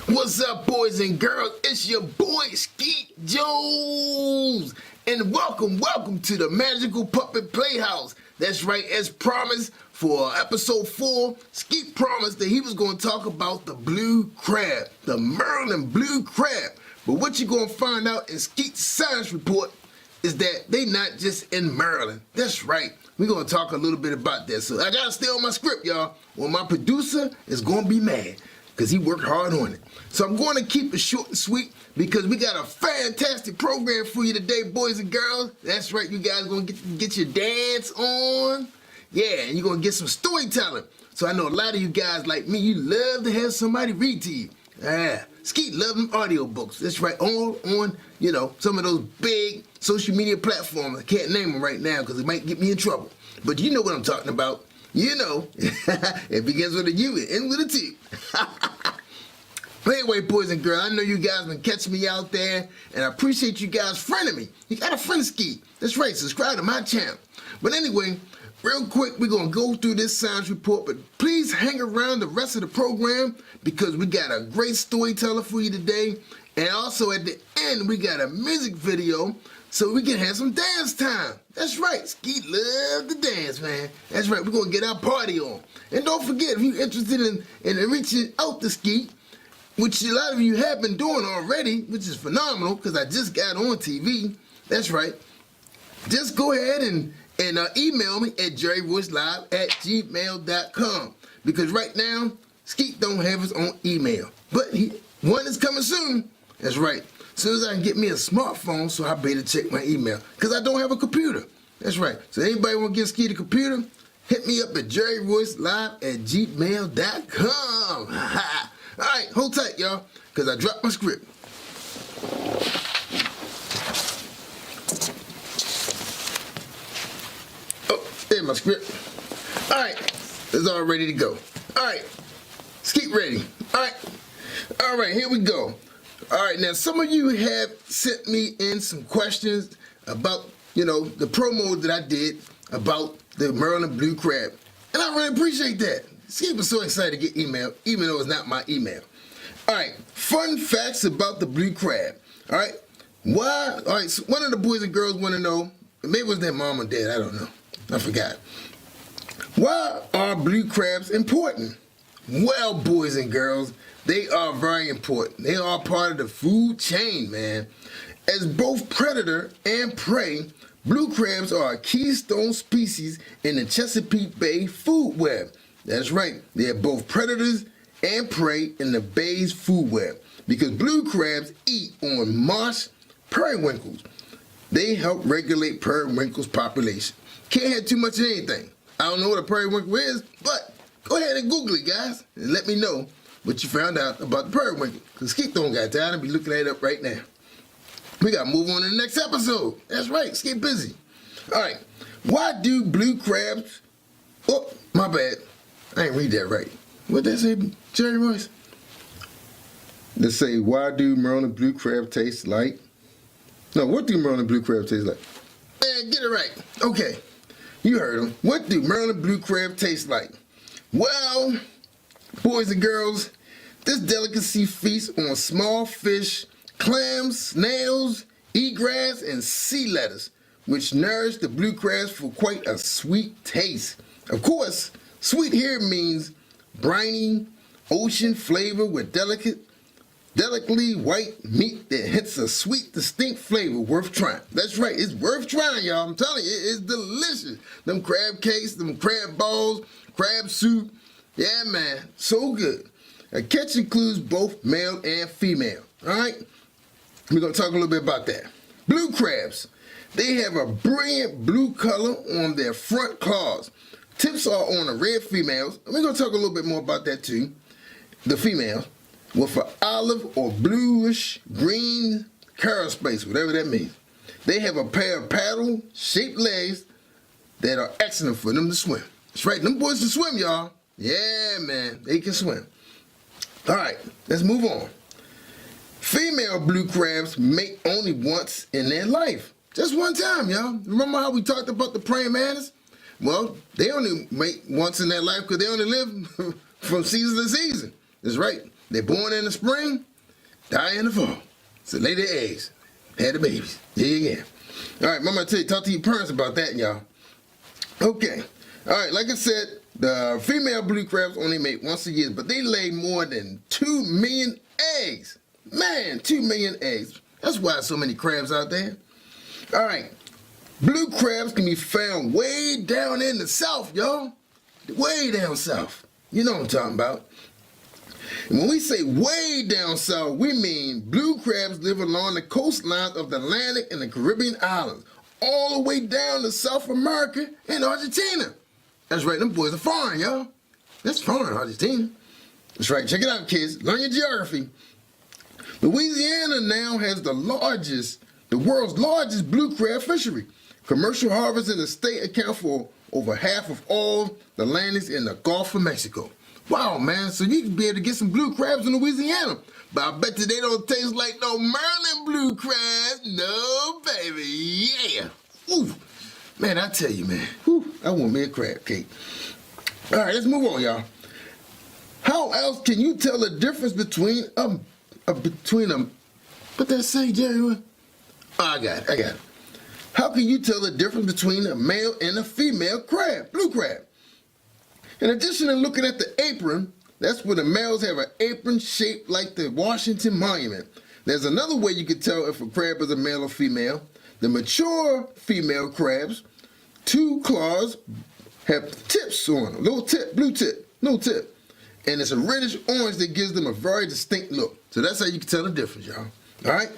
What's up, boys and girls? It's your boy, Skeet Jones, and welcome to the Magical Puppet Playhouse. That's right, as promised, for episode 4, Skeet promised that he was going to talk about the blue crab, the Merlin blue crab. But what you're going to find out in Skeet's science report is that they not just in Maryland. That's right. We're going to talk a little bit about that. So I got to stay on my script, y'all. Well, my producer is going to be mad because he worked hard on it. So I'm going to keep it short and sweet because we got a fantastic program for you today, boys and girls. That's right. You guys going to get your dance on. Yeah, and you're going to get some storytelling. So I know a lot of you guys like me, you love to have somebody read to you. Skeet love them audiobooks. That's right, on some of those big social media platforms. I can't name them right now because it might get me in trouble. But you know what I'm talking about. You know, it begins with a U and ends with a T. But anyway, boys and girls, I know you guys been catching me out there, and I appreciate you guys friending me. You got a friend, Skeet. That's right, subscribe to my channel. But anyway, real quick, we're going to go through this science report, but please hang around the rest of the program because we got a great storyteller for you today. And also at the end, we got a music video so we can have some dance time. That's right, Skeet love to dance, man. That's right, we're going to get our party on. And don't forget, if you're interested in reaching out to Skeet, which a lot of you have been doing already, which is phenomenal because I just got on TV. That's right. Just go ahead and email me at jerryvoicelive@gmail.com because right now, Skeet don't have his own email. But one is coming soon. That's right. As soon as I can get me a smartphone, so I better check my email because I don't have a computer. That's right. So anybody want to give Skeet a computer, hit me up at jerryvoicelive@gmail.com. All right, hold tight, y'all, because I dropped my script. There's my script. All right, it's all ready to go. All right, Skeet ready. All right, here we go. All right, now some of you have sent me in some questions about, the promo that I did about the Maryland blue crab, and I really appreciate that. Skeet was so excited to get email, even though it's not my email. All right, fun facts about the blue crab. All right, why? All right, so one of the boys and girls want to know, maybe it was their mom or dad, I don't know. I forgot. Why are blue crabs important? Well, boys and girls, they are very important. They are part of the food chain, man. As both predator and prey, blue crabs are a keystone species in the Chesapeake Bay food web. That's right, they are both predators and prey in the bay's food web because blue crabs eat on marsh periwinkles. They help regulate periwinkles' population. Can't have too much of anything. I don't know what a periwinkle is, but go ahead and Google it, guys, and let me know what you found out about the periwinkle. Because Skeet don't got time to be looking that up right now. We got to move on to the next episode. That's right, Skeet busy. All right, why do blue crabs... Oh, my bad. I ain't read that right. What did that say, Jerry Royce? Let's say, why do Maryland blue crab taste like... No, what do Maryland blue crab taste like? Man, get it right. Okay, you heard him. What do Maryland blue crab taste like? Well, boys and girls, this delicacy feasts on small fish, clams, snails, eatgrass, and sea lettuce, which nourish the blue crabs for quite a sweet taste. Of course, sweet here means briny, ocean flavor with delicate delicately white meat that hits a sweet, distinct flavor worth trying. That's right, it's worth trying, y'all. I'm telling you, it's delicious. Them crab cakes, them crab balls, crab soup. Yeah, man, so good. A catch includes both male and female, all right? We're going to talk a little bit about that. Blue crabs. They have a brilliant blue color on their front claws. Tips are on the red females. We're going to talk a little bit more about that too. The females with an olive or bluish green carapace, whatever that means. They have a pair of paddle-shaped legs that are excellent for them to swim. That's right, them boys can swim, y'all. Yeah, man, they can swim. All right, let's move on. Female blue crabs mate only once in their life. Just one time, y'all. Remember how we talked about the praying mantis? Well, they only mate once in their life because they only live from season to season. That's right. They're born in the spring, die in the fall. So lay their eggs, had the babies. Yeah. All right, mama, talk to your parents about that, y'all. Okay. All right, like I said, the female blue crabs only mate once a year, but they lay more than 2 million eggs. Man, 2 million eggs. That's why there's so many crabs out there. All right. Blue crabs can be found way down in the south, y'all. Way down south. You know what I'm talking about. And when we say way down south, we mean blue crabs live along the coastlines of the Atlantic and the Caribbean islands, all the way down to South America and Argentina. That's right, them boys are foreign, y'all. That's foreign, Argentina. That's right, check it out, kids. Learn your geography. Louisiana now has the world's largest blue crab fishery. Commercial harvests in the state account for over half of all the landings in the Gulf of Mexico. Wow, man, so you can be able to get some blue crabs in Louisiana. But I bet you they don't taste like no Maryland blue crabs. No, baby, yeah. Ooh, man, I tell you, man, I want me a crab cake. All right, let's move on, y'all. How else can you tell the difference between what that say, Jerry? Oh, I got it. How can you tell the difference between a male and a female crab, blue crab? In addition to looking at the apron, that's where the males have an apron shaped like the Washington Monument. There's another way you can tell if a crab is a male or female. The mature female crabs, 2 claws, have tips on them, little tip, blue tip, no tip. And it's a reddish orange that gives them a very distinct look. So that's how you can tell the difference, y'all. All right?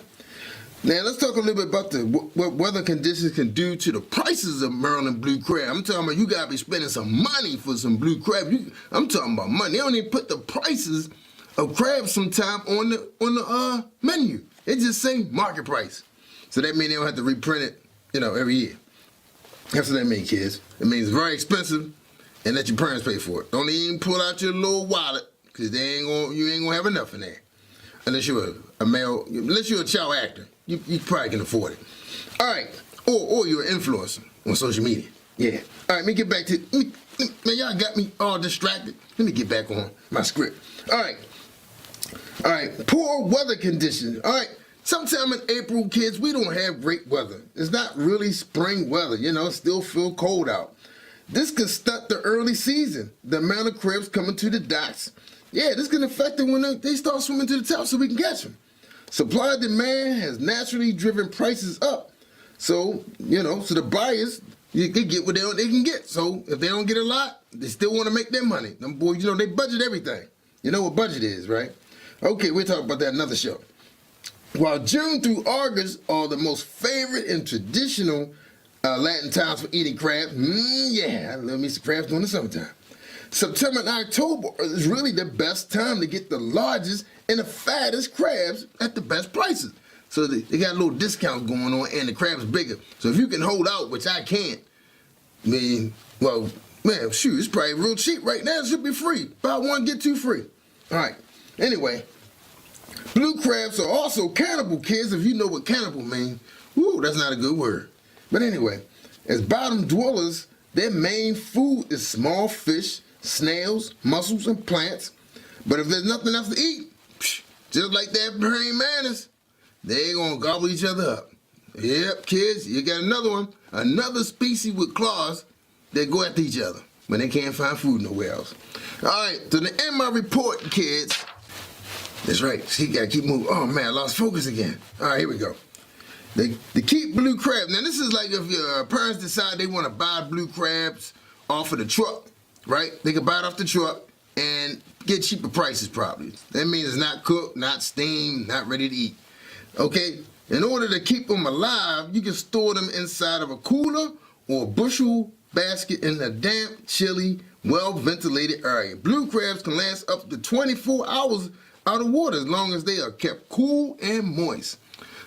Now, let's talk a little bit about what weather conditions can do to the prices of Maryland blue crab. I'm talking about you got to be spending some money for some blue crab. I'm talking about money. They don't even put the prices of crabs sometime on the menu. It just say market price. So that means they don't have to reprint it, every year. That's what that means, kids. It means it's very expensive and let your parents pay for it. Don't even pull out your little wallet because you ain't going to have enough in there. Unless you're unless you're a child actor. You probably can afford it. All right. Or you're an influencer on social media. Yeah. All right, let me get back to man, y'all got me all distracted. Let me get back on my script. All right. Poor weather conditions. All right. Sometime in April, kids, we don't have great weather. It's not really spring weather. It still feel cold out. This can stunt the early season. The amount of crabs coming to the docks. Yeah, this can affect them when they start swimming to the top so we can catch them. Supply and demand has naturally driven prices up. So, so the buyers, they get what they can get. So if they don't get a lot, they still want to make their money. Them boys, they budget everything. You know what budget is, right? Okay, we'll talk about that another show. While June through August are the most favorite and traditional Latin times for eating crabs, yeah, I love me some crabs during the summertime. September and October is really the best time to get the largest and the fattest crabs at the best prices. So they got a little discount going on and the crab's bigger. So if you can hold out, which I can't, it's probably real cheap right now. It should be free. Buy one, get 2 free. All right. Anyway, blue crabs are also cannibal, kids, if you know what cannibal means. Woo, that's not a good word. But anyway, as bottom dwellers, their main food is small fish, snails, mussels, and plants. But if there's nothing else to eat, just like that praying mantis, they gonna gobble each other up. Yep, kids, you got another one. Another species with claws that go after each other when they can't find food nowhere else. All right, so to end my report, kids, That's right. Skeet gotta keep moving. Oh man, I lost focus again. All right, here we go. The keep blue crab. Now this is like if your parents decide they want to buy blue crabs off of the truck, right? They can buy it off the truck and get cheaper prices probably. That means it's not cooked, not steamed, not ready to eat. Okay? In order to keep them alive, you can store them inside of a cooler or a bushel basket in a damp, chilly, well-ventilated area. Blue crabs can last up to 24 hours out of water as long as they are kept cool and moist.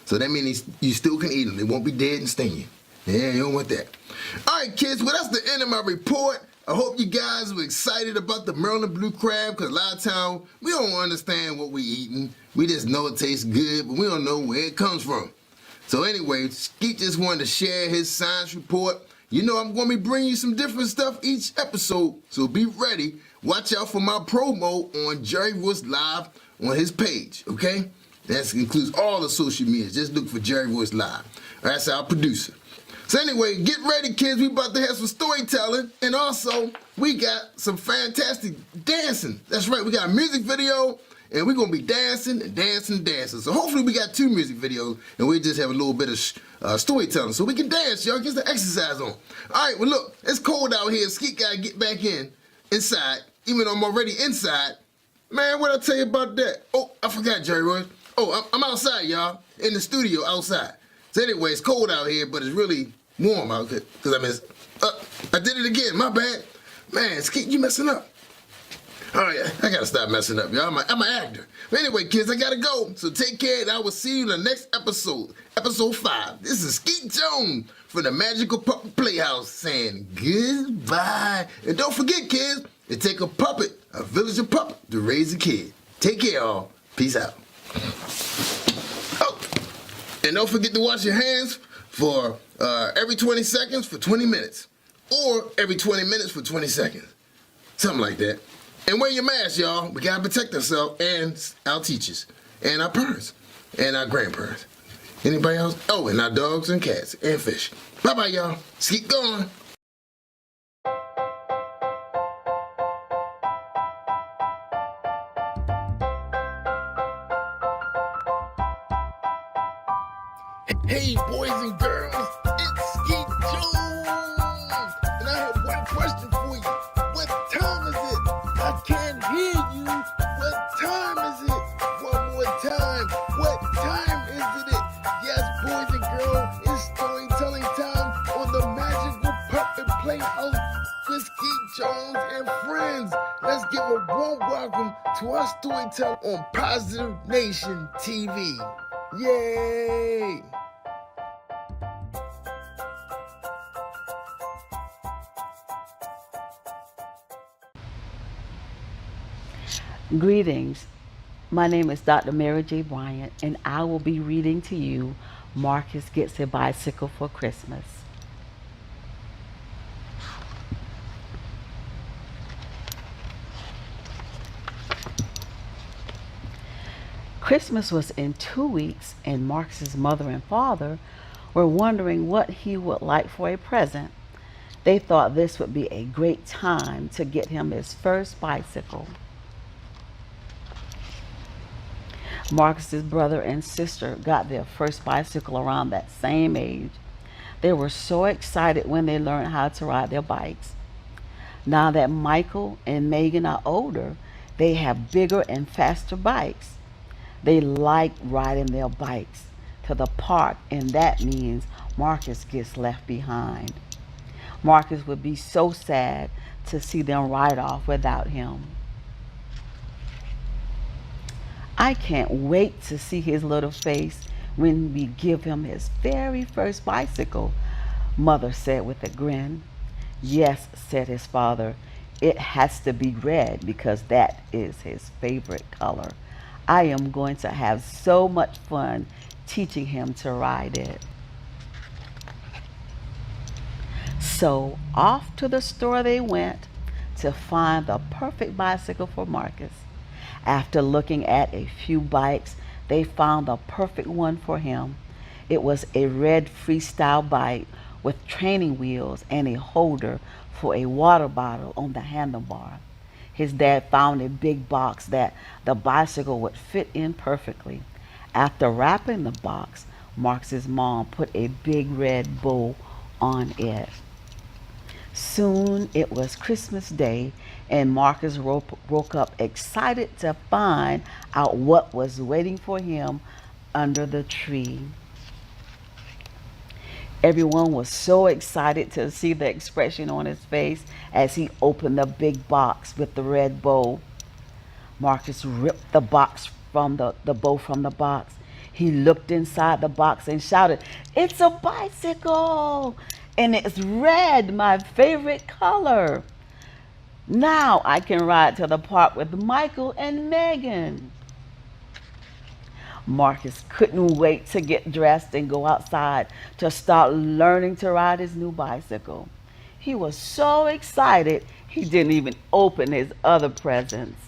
So that means you still can eat them. They won't be dead and stinging. Yeah, you don't want that. All right, kids, well, that's the end of my report. I hope you guys were excited about the Maryland blue crab, because a lot of times we don't understand what we're eating. We just know it tastes good, but we don't know where it comes from. So anyway, Skeet just wanted to share his science report. You know I'm going to be bringing you some different stuff each episode, so be ready. Watch out for my promo on Jerry Voice Live on his page, okay? That includes all the social media. Just look for Jerry Voice Live. That's our producer. So anyway, get ready, kids. We about to have some storytelling. And also, we got some fantastic dancing. That's right, we got a music video, and we're going to be dancing and dancing and dancing. So hopefully we got 2 music videos, and we just have a little bit of storytelling. So we can dance, y'all. Get the exercise on. All right, well, look, it's cold out here. Skeet got to get back inside, even though I'm already inside. Man, what I tell you about that? Oh, I forgot, Jerry Roy. Oh, I'm outside, y'all, in the studio outside. So anyway, it's cold out here, but it's really warm out here, because I did it again, my bad. Man, Skeet, you messing up. All right, I gotta stop messing up, y'all. I'm an actor. But anyway, kids, I gotta go. So take care, and I will see you in the next episode, episode 5. This is Skeet Jones from the Magical Puppet Playhouse saying goodbye. And don't forget, kids, it take a puppet, a village of puppet, to raise a kid. Take care, y'all. Peace out. Oh, and don't forget to wash your hands for every 20 seconds for 20 minutes. Or every 20 minutes for 20 seconds. Something like that. And wear your mask, y'all. We gotta protect ourselves and our teachers and our parents and our grandparents. Anybody else? Oh, and our dogs and cats and fish. Bye-bye, y'all. Let's keep going. Hey, boys and girls, it's Skeet Jones. And I have one question for you. What time is it? I can't hear you. What time is it? One more time. What time is it? Yes, boys and girls, it's storytelling time on the Magical Puppet Playhouse with Skeet Jones and friends. Let's give a warm welcome to our storyteller on Positive Nation TV. Yay! Greetings. My name is Dr. Mary J. Bryant, and I will be reading to you Marcus Gets a Bicycle for Christmas. Christmas was in 2 weeks, and Marcus's mother and father were wondering what he would like for a present. They thought this would be a great time to get him his first bicycle. Marcus's brother and sister got their first bicycle around that same age. They were so excited when they learned how to ride their bikes. Now that Michael and Megan are older, they have bigger and faster bikes. They like riding their bikes to the park, and that means Marcus gets left behind. Marcus would be so sad to see them ride off without him. I can't wait to see his little face when we give him his very first bicycle, Mother said with a grin. Yes, said his father, it has to be red because that is his favorite color. I am going to have so much fun teaching him to ride it. So off to the store they went to find the perfect bicycle for Marcus. After looking at a few bikes, they found the perfect one for him. It was a red freestyle bike with training wheels and a holder for a water bottle on the handlebar. His dad found a big box that the bicycle would fit in perfectly. After wrapping the box, Marcus's mom put a big red bow on it. Soon it was Christmas Day, and Marcus woke up excited to find out what was waiting for him under the tree. Everyone was so excited to see the expression on his face as he opened the big box with the red bow. Marcus ripped the box from the bow from the box. He looked inside the box and shouted, "It's a bicycle! And it's red, my favorite color. Now I can ride to the park with Michael and Megan." Marcus couldn't wait to get dressed and go outside to start learning to ride his new bicycle. He was so excited he didn't even open his other presents.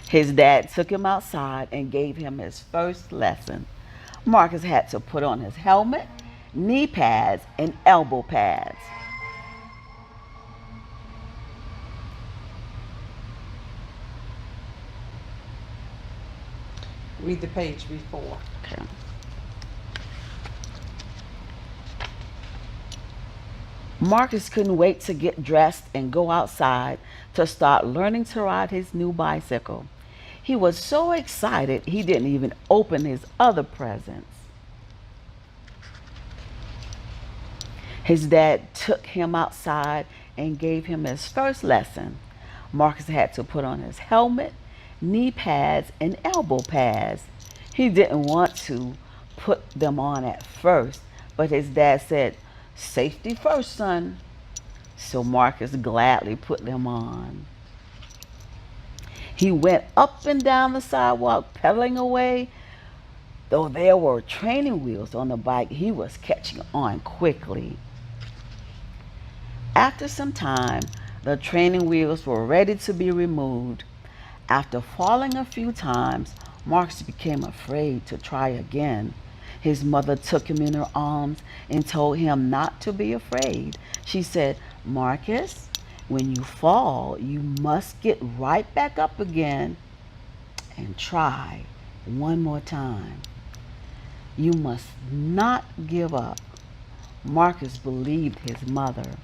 His dad took him outside and gave him his first lesson. Marcus had to put on his helmet, knee pads, and elbow pads. Read the page before. Okay. Marcus couldn't wait to get dressed and go outside to start learning to ride his new bicycle. He was so excited he didn't even open his other presents. His dad took him outside and gave him his first lesson. Marcus had to put on his helmet, knee pads, and elbow pads. He didn't want to put them on at first, but his dad said, "Safety first, son." So Marcus gladly put them on. He went up and down the sidewalk, pedaling away. Though there were training wheels on the bike, he was catching on quickly. After some time, the training wheels were ready to be removed. After falling a few times, Marcus became afraid to try again. His mother took him in her arms and told him not to be afraid. She said, "Marcus, when you fall, you must get right back up again and try one more time. You must not give up." Marcus believed his mother.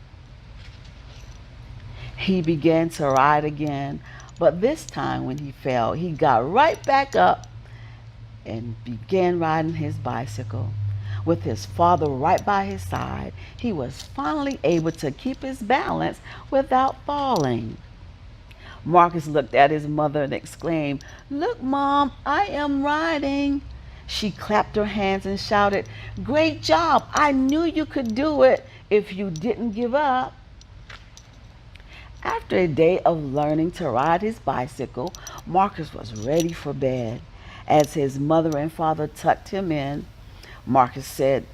He began to ride again, but this time when he fell, he got right back up and began riding his bicycle. With his father right by his side, he was finally able to keep his balance without falling. Marcus looked at his mother and exclaimed, "Look, Mom, I am riding." She clapped her hands and shouted, "Great job! I knew you could do it if you didn't give up." After a day of learning to ride his bicycle, Marcus was ready for bed. As his mother and father tucked him in, Marcus said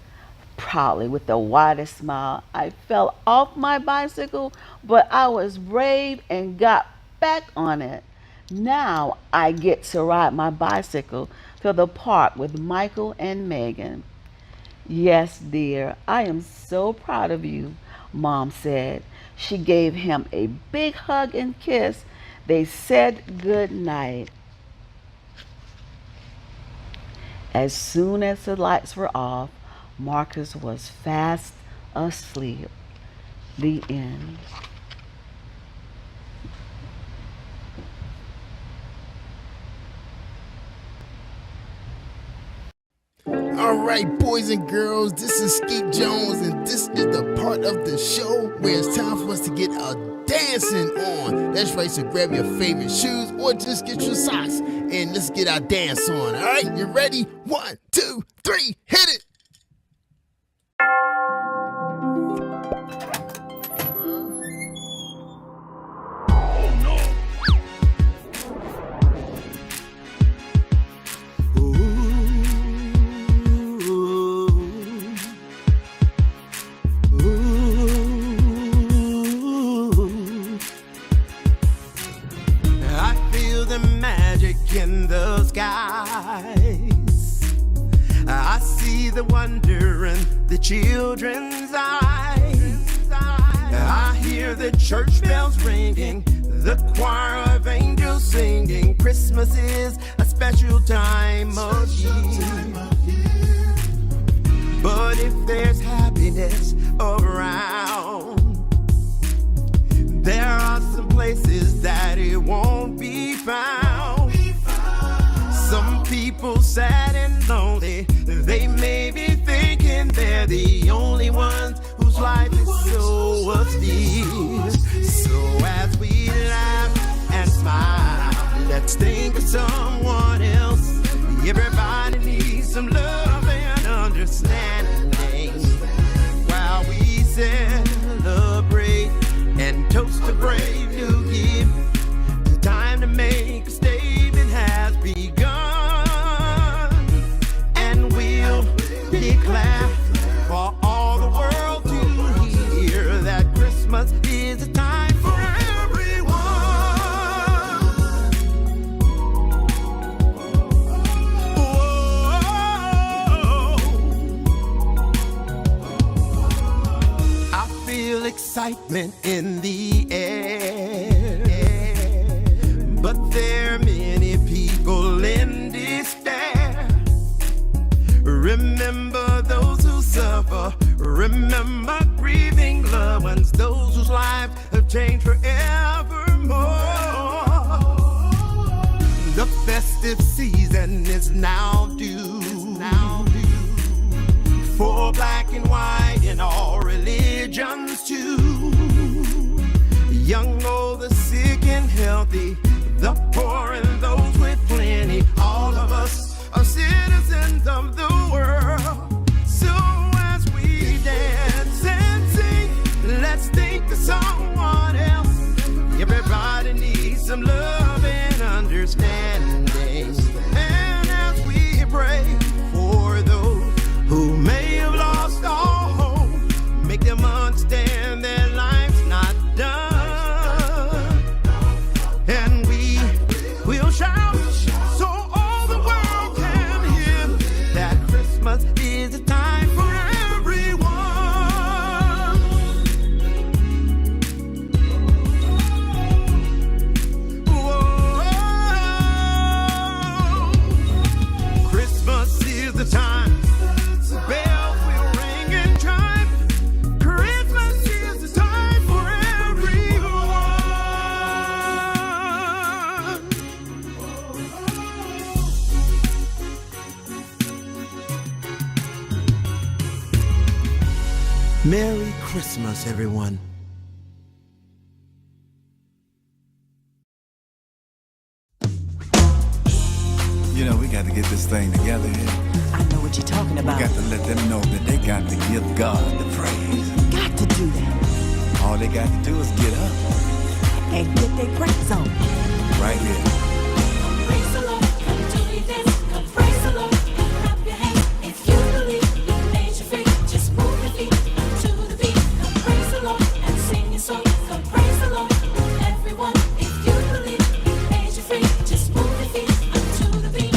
proudly with the widest smile, "I fell off my bicycle, but I was brave and got back on it. Now I get to ride my bicycle to the park with Michael and Megan." "Yes, dear, I am so proud of you," Mom said. She gave him a big hug and kiss. They said good night. As soon as the lights were off, Marcus was fast asleep. The end. All right, boys and girls, this is Skeet Jones, and this is the part of the show where it's time for us to get a dancing on. That's right, so grab your favorite shoes or just get your socks and let's get our dance on. All right, you ready? 1, 2, 3, hit it. In the skies, I see the wonder in the children's eyes. I hear the church bells ringing, The choir of angels singing, Christmas is a special time of year. But if there's happiness around, there are some places that it won't be found. Some people sad and lonely, they may be thinking they're the only ones whose life is so austere. So as we laugh and smile, let's think of someone else. Everybody needs some love and understanding while we celebrate and toast a brave new year. The time to make a statement has begun, and we'll declare for all the world to hear that Christmas is a time for everyone. Whoa. I feel excitement in the air, but there are many people in despair. Remember those who suffer, remember grieving loved ones, those whose lives have changed forevermore. The festive season is now due for black and white and all religions too. Young, old, the sick and healthy, the poor and those with plenty, all of us are citizens of the world. So as we dance and sing, let's think of someone else. Everybody needs some love and understanding. And as we pray for those who may have lost all hope, make them understand their life's not done. And we will shout so all the world can hear that Christmas is a time for everyone. Whoa. Christmas is the time. Bells will ring and chime. Christmas is the time for everyone. Merry Christmas, everyone. You know, we got to get this thing together here. I know what you're talking We about. got to let them know that they got to give God the praise. Got to do that All they got to do is get up and get their praise on. right here. Praise the Lord, come do this. Come praise the Lord, clap your hands. If you believe He made you free, just move your feet to the beat. Come praise the Lord and sing your song. Come praise the Lord, everyone. If you believe He made you free, just move your feet to the beat.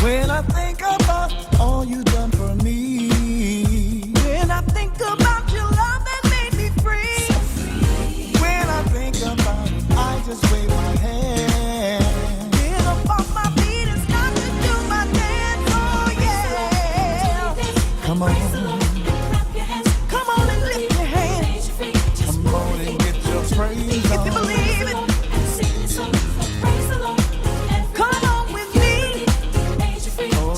When I think about all you done for me, When I think about your love that made me free, when I think about it, I just wave my hand. get up off my feet and start to do my dance. Oh yeah. Come on, Praise the Lord, clap your hands. Come on and lift your hands. Made you free, just come move on your and feet. get your praise If you on. believe it, And sing your song. Come praise the Lord, come on with me. made you free. Oh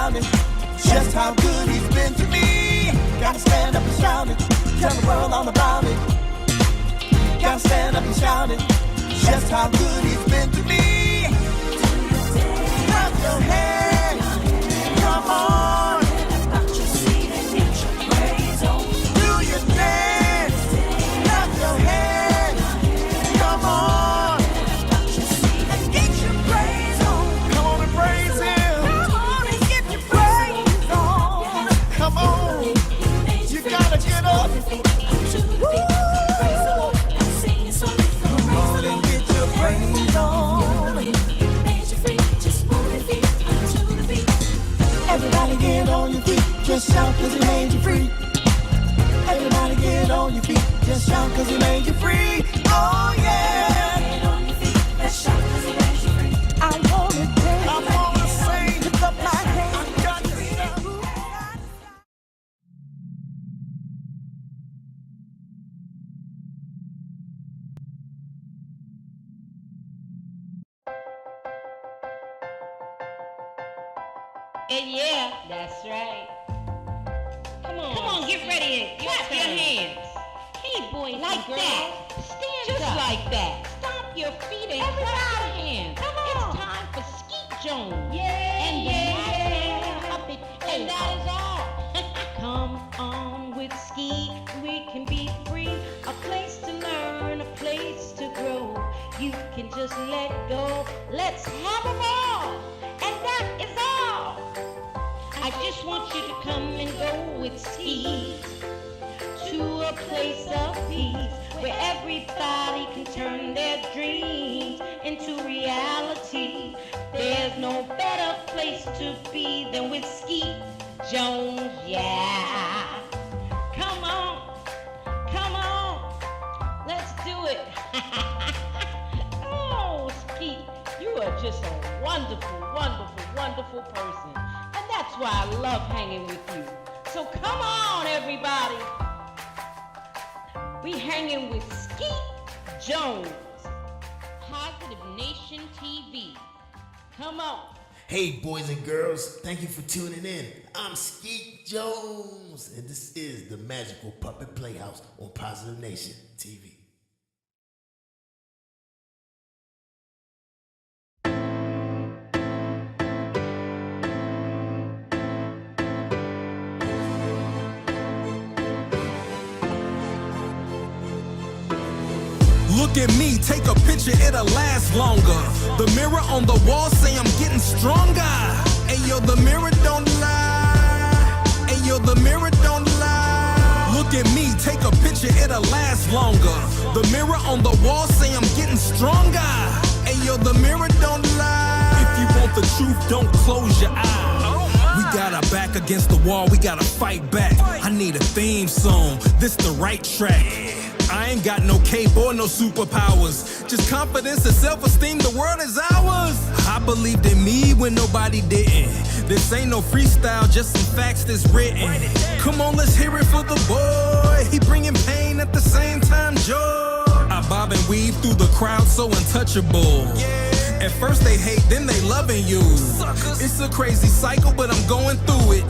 shout it. Just how good he's been to me. Gotta stand up and shout it. Tell the world all about it. Gotta stand up and shout it. Just how good he's been to me. Clap your hands. Come on. Do your dance. Clap your hands. Come on. And get your praise on. Come on and praise him. Come on and get your praise on. Come on. You gotta get up. Everybody get on your feet, just shout cause he made you free. Everybody get on your feet, just shout cause he made you free. Oh yeah. Get on your feet, let's shout cause he made you free. I wanna dance, I wanna sing, lift up my hands. I got to shout. Yeah, that's right. Come on, get ready and clap your hands. Hey, boy, like that. Stand just up. Like that. Stomp your feet and clap your hands. Come on. It's time for Skeet Jones. Yeah, and yeah. Puppet, and that is all. Come on with Skeet, we can be free. A place to learn, a place to grow. You can just let go. Let's have a ball. And that is all. I just want you to come and go with Skeet to a place of peace where everybody can turn their dreams into reality. There's no better place to be than with Skeet Jones, yeah. Come on, let's do it. Oh, Skeet, you are just a wonderful, wonderful, wonderful person. And that's why I love hanging with you. So come on, everybody. We hanging with Skeet Jones, Positive Nation TV. Come on. Hey, boys and girls, thank you for tuning in. I'm Skeet Jones, and this is the Magical Puppet Playhouse on Positive Nation TV. Look at me, take a picture, it'll last longer. The mirror on the wall say I'm getting stronger. Ayo, the mirror don't lie. Ayo, the mirror don't lie. Look at me, take a picture, it'll last longer. The mirror on the wall say I'm getting stronger. Ayo, the mirror don't lie. If you want the truth, don't close your eyes. We got our back against the wall, we gotta fight back. I need a theme song, this the right track. I ain't got no cape or no superpowers. Just confidence and self-esteem, the world is ours. I believed in me when nobody didn't. This ain't no freestyle, just some facts that's written. Come on, let's hear it for the boy. He bringing pain at the same time, joy. I bob and weave through the crowd, so untouchable. At first they hate, then they loving you. It's a crazy cycle, but I'm going through it.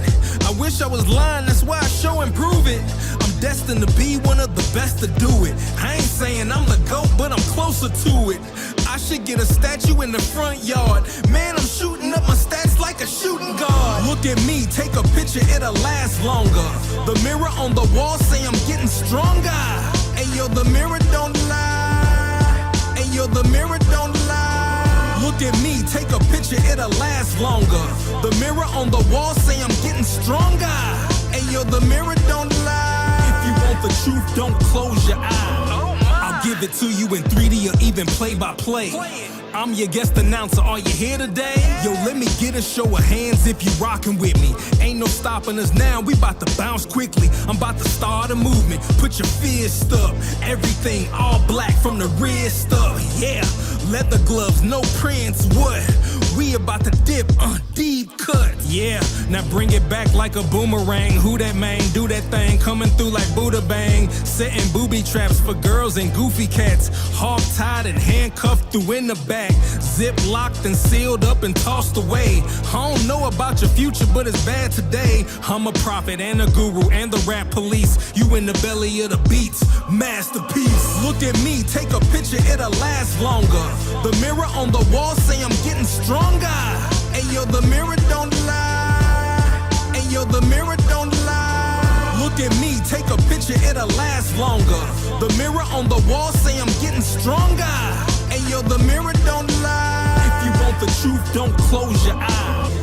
I wish I was lying, that's why I show and prove it. I'm destined to be one of the best to do it. I ain't saying I'm the GOAT, but I'm closer to it. I should get a statue in the front yard. Man, I'm shooting up my stats like a shooting guard. Look at me, take a picture, it'll last longer. The mirror on the wall say I'm getting stronger. Ayo, the mirror don't lie. Ayo, the mirror don't lie. Look at me, take a picture, it'll last longer. The mirror on the wall say I'm getting stronger. Ayo, the mirror don't lie. If you want the truth, don't close your eyes. I'll give it to you in 3D or even play by play. I'm your guest announcer, are you here today? Yo, let me get a show of hands if you rockin' with me. Ain't no stopping us now, we bout to bounce quickly. I'm about to start a movement, put your fist up. Everything all black from the wrist up, yeah. Leather gloves, no prints, what? We about to dip, deep cut. Yeah, now bring it back like a boomerang. Who that man? Do that thing, coming through like Buddha Bang. Setting booby traps for girls and goofy cats. Hog tied and handcuffed through in the back. Zip locked and sealed up and tossed away. I don't know about your future, but it's bad today. I'm a prophet and a guru and the rap police. You in the belly of the beats, masterpiece. Look at me, take a picture, it'll last longer. The mirror on the wall say I'm getting stronger. Ayo, the mirror don't lie. Ayo, the mirror don't lie. Look at me, take a picture, it'll last longer. The mirror on the wall say I'm getting stronger. Ayo, the mirror don't lie. If you want the truth, don't close your eyes.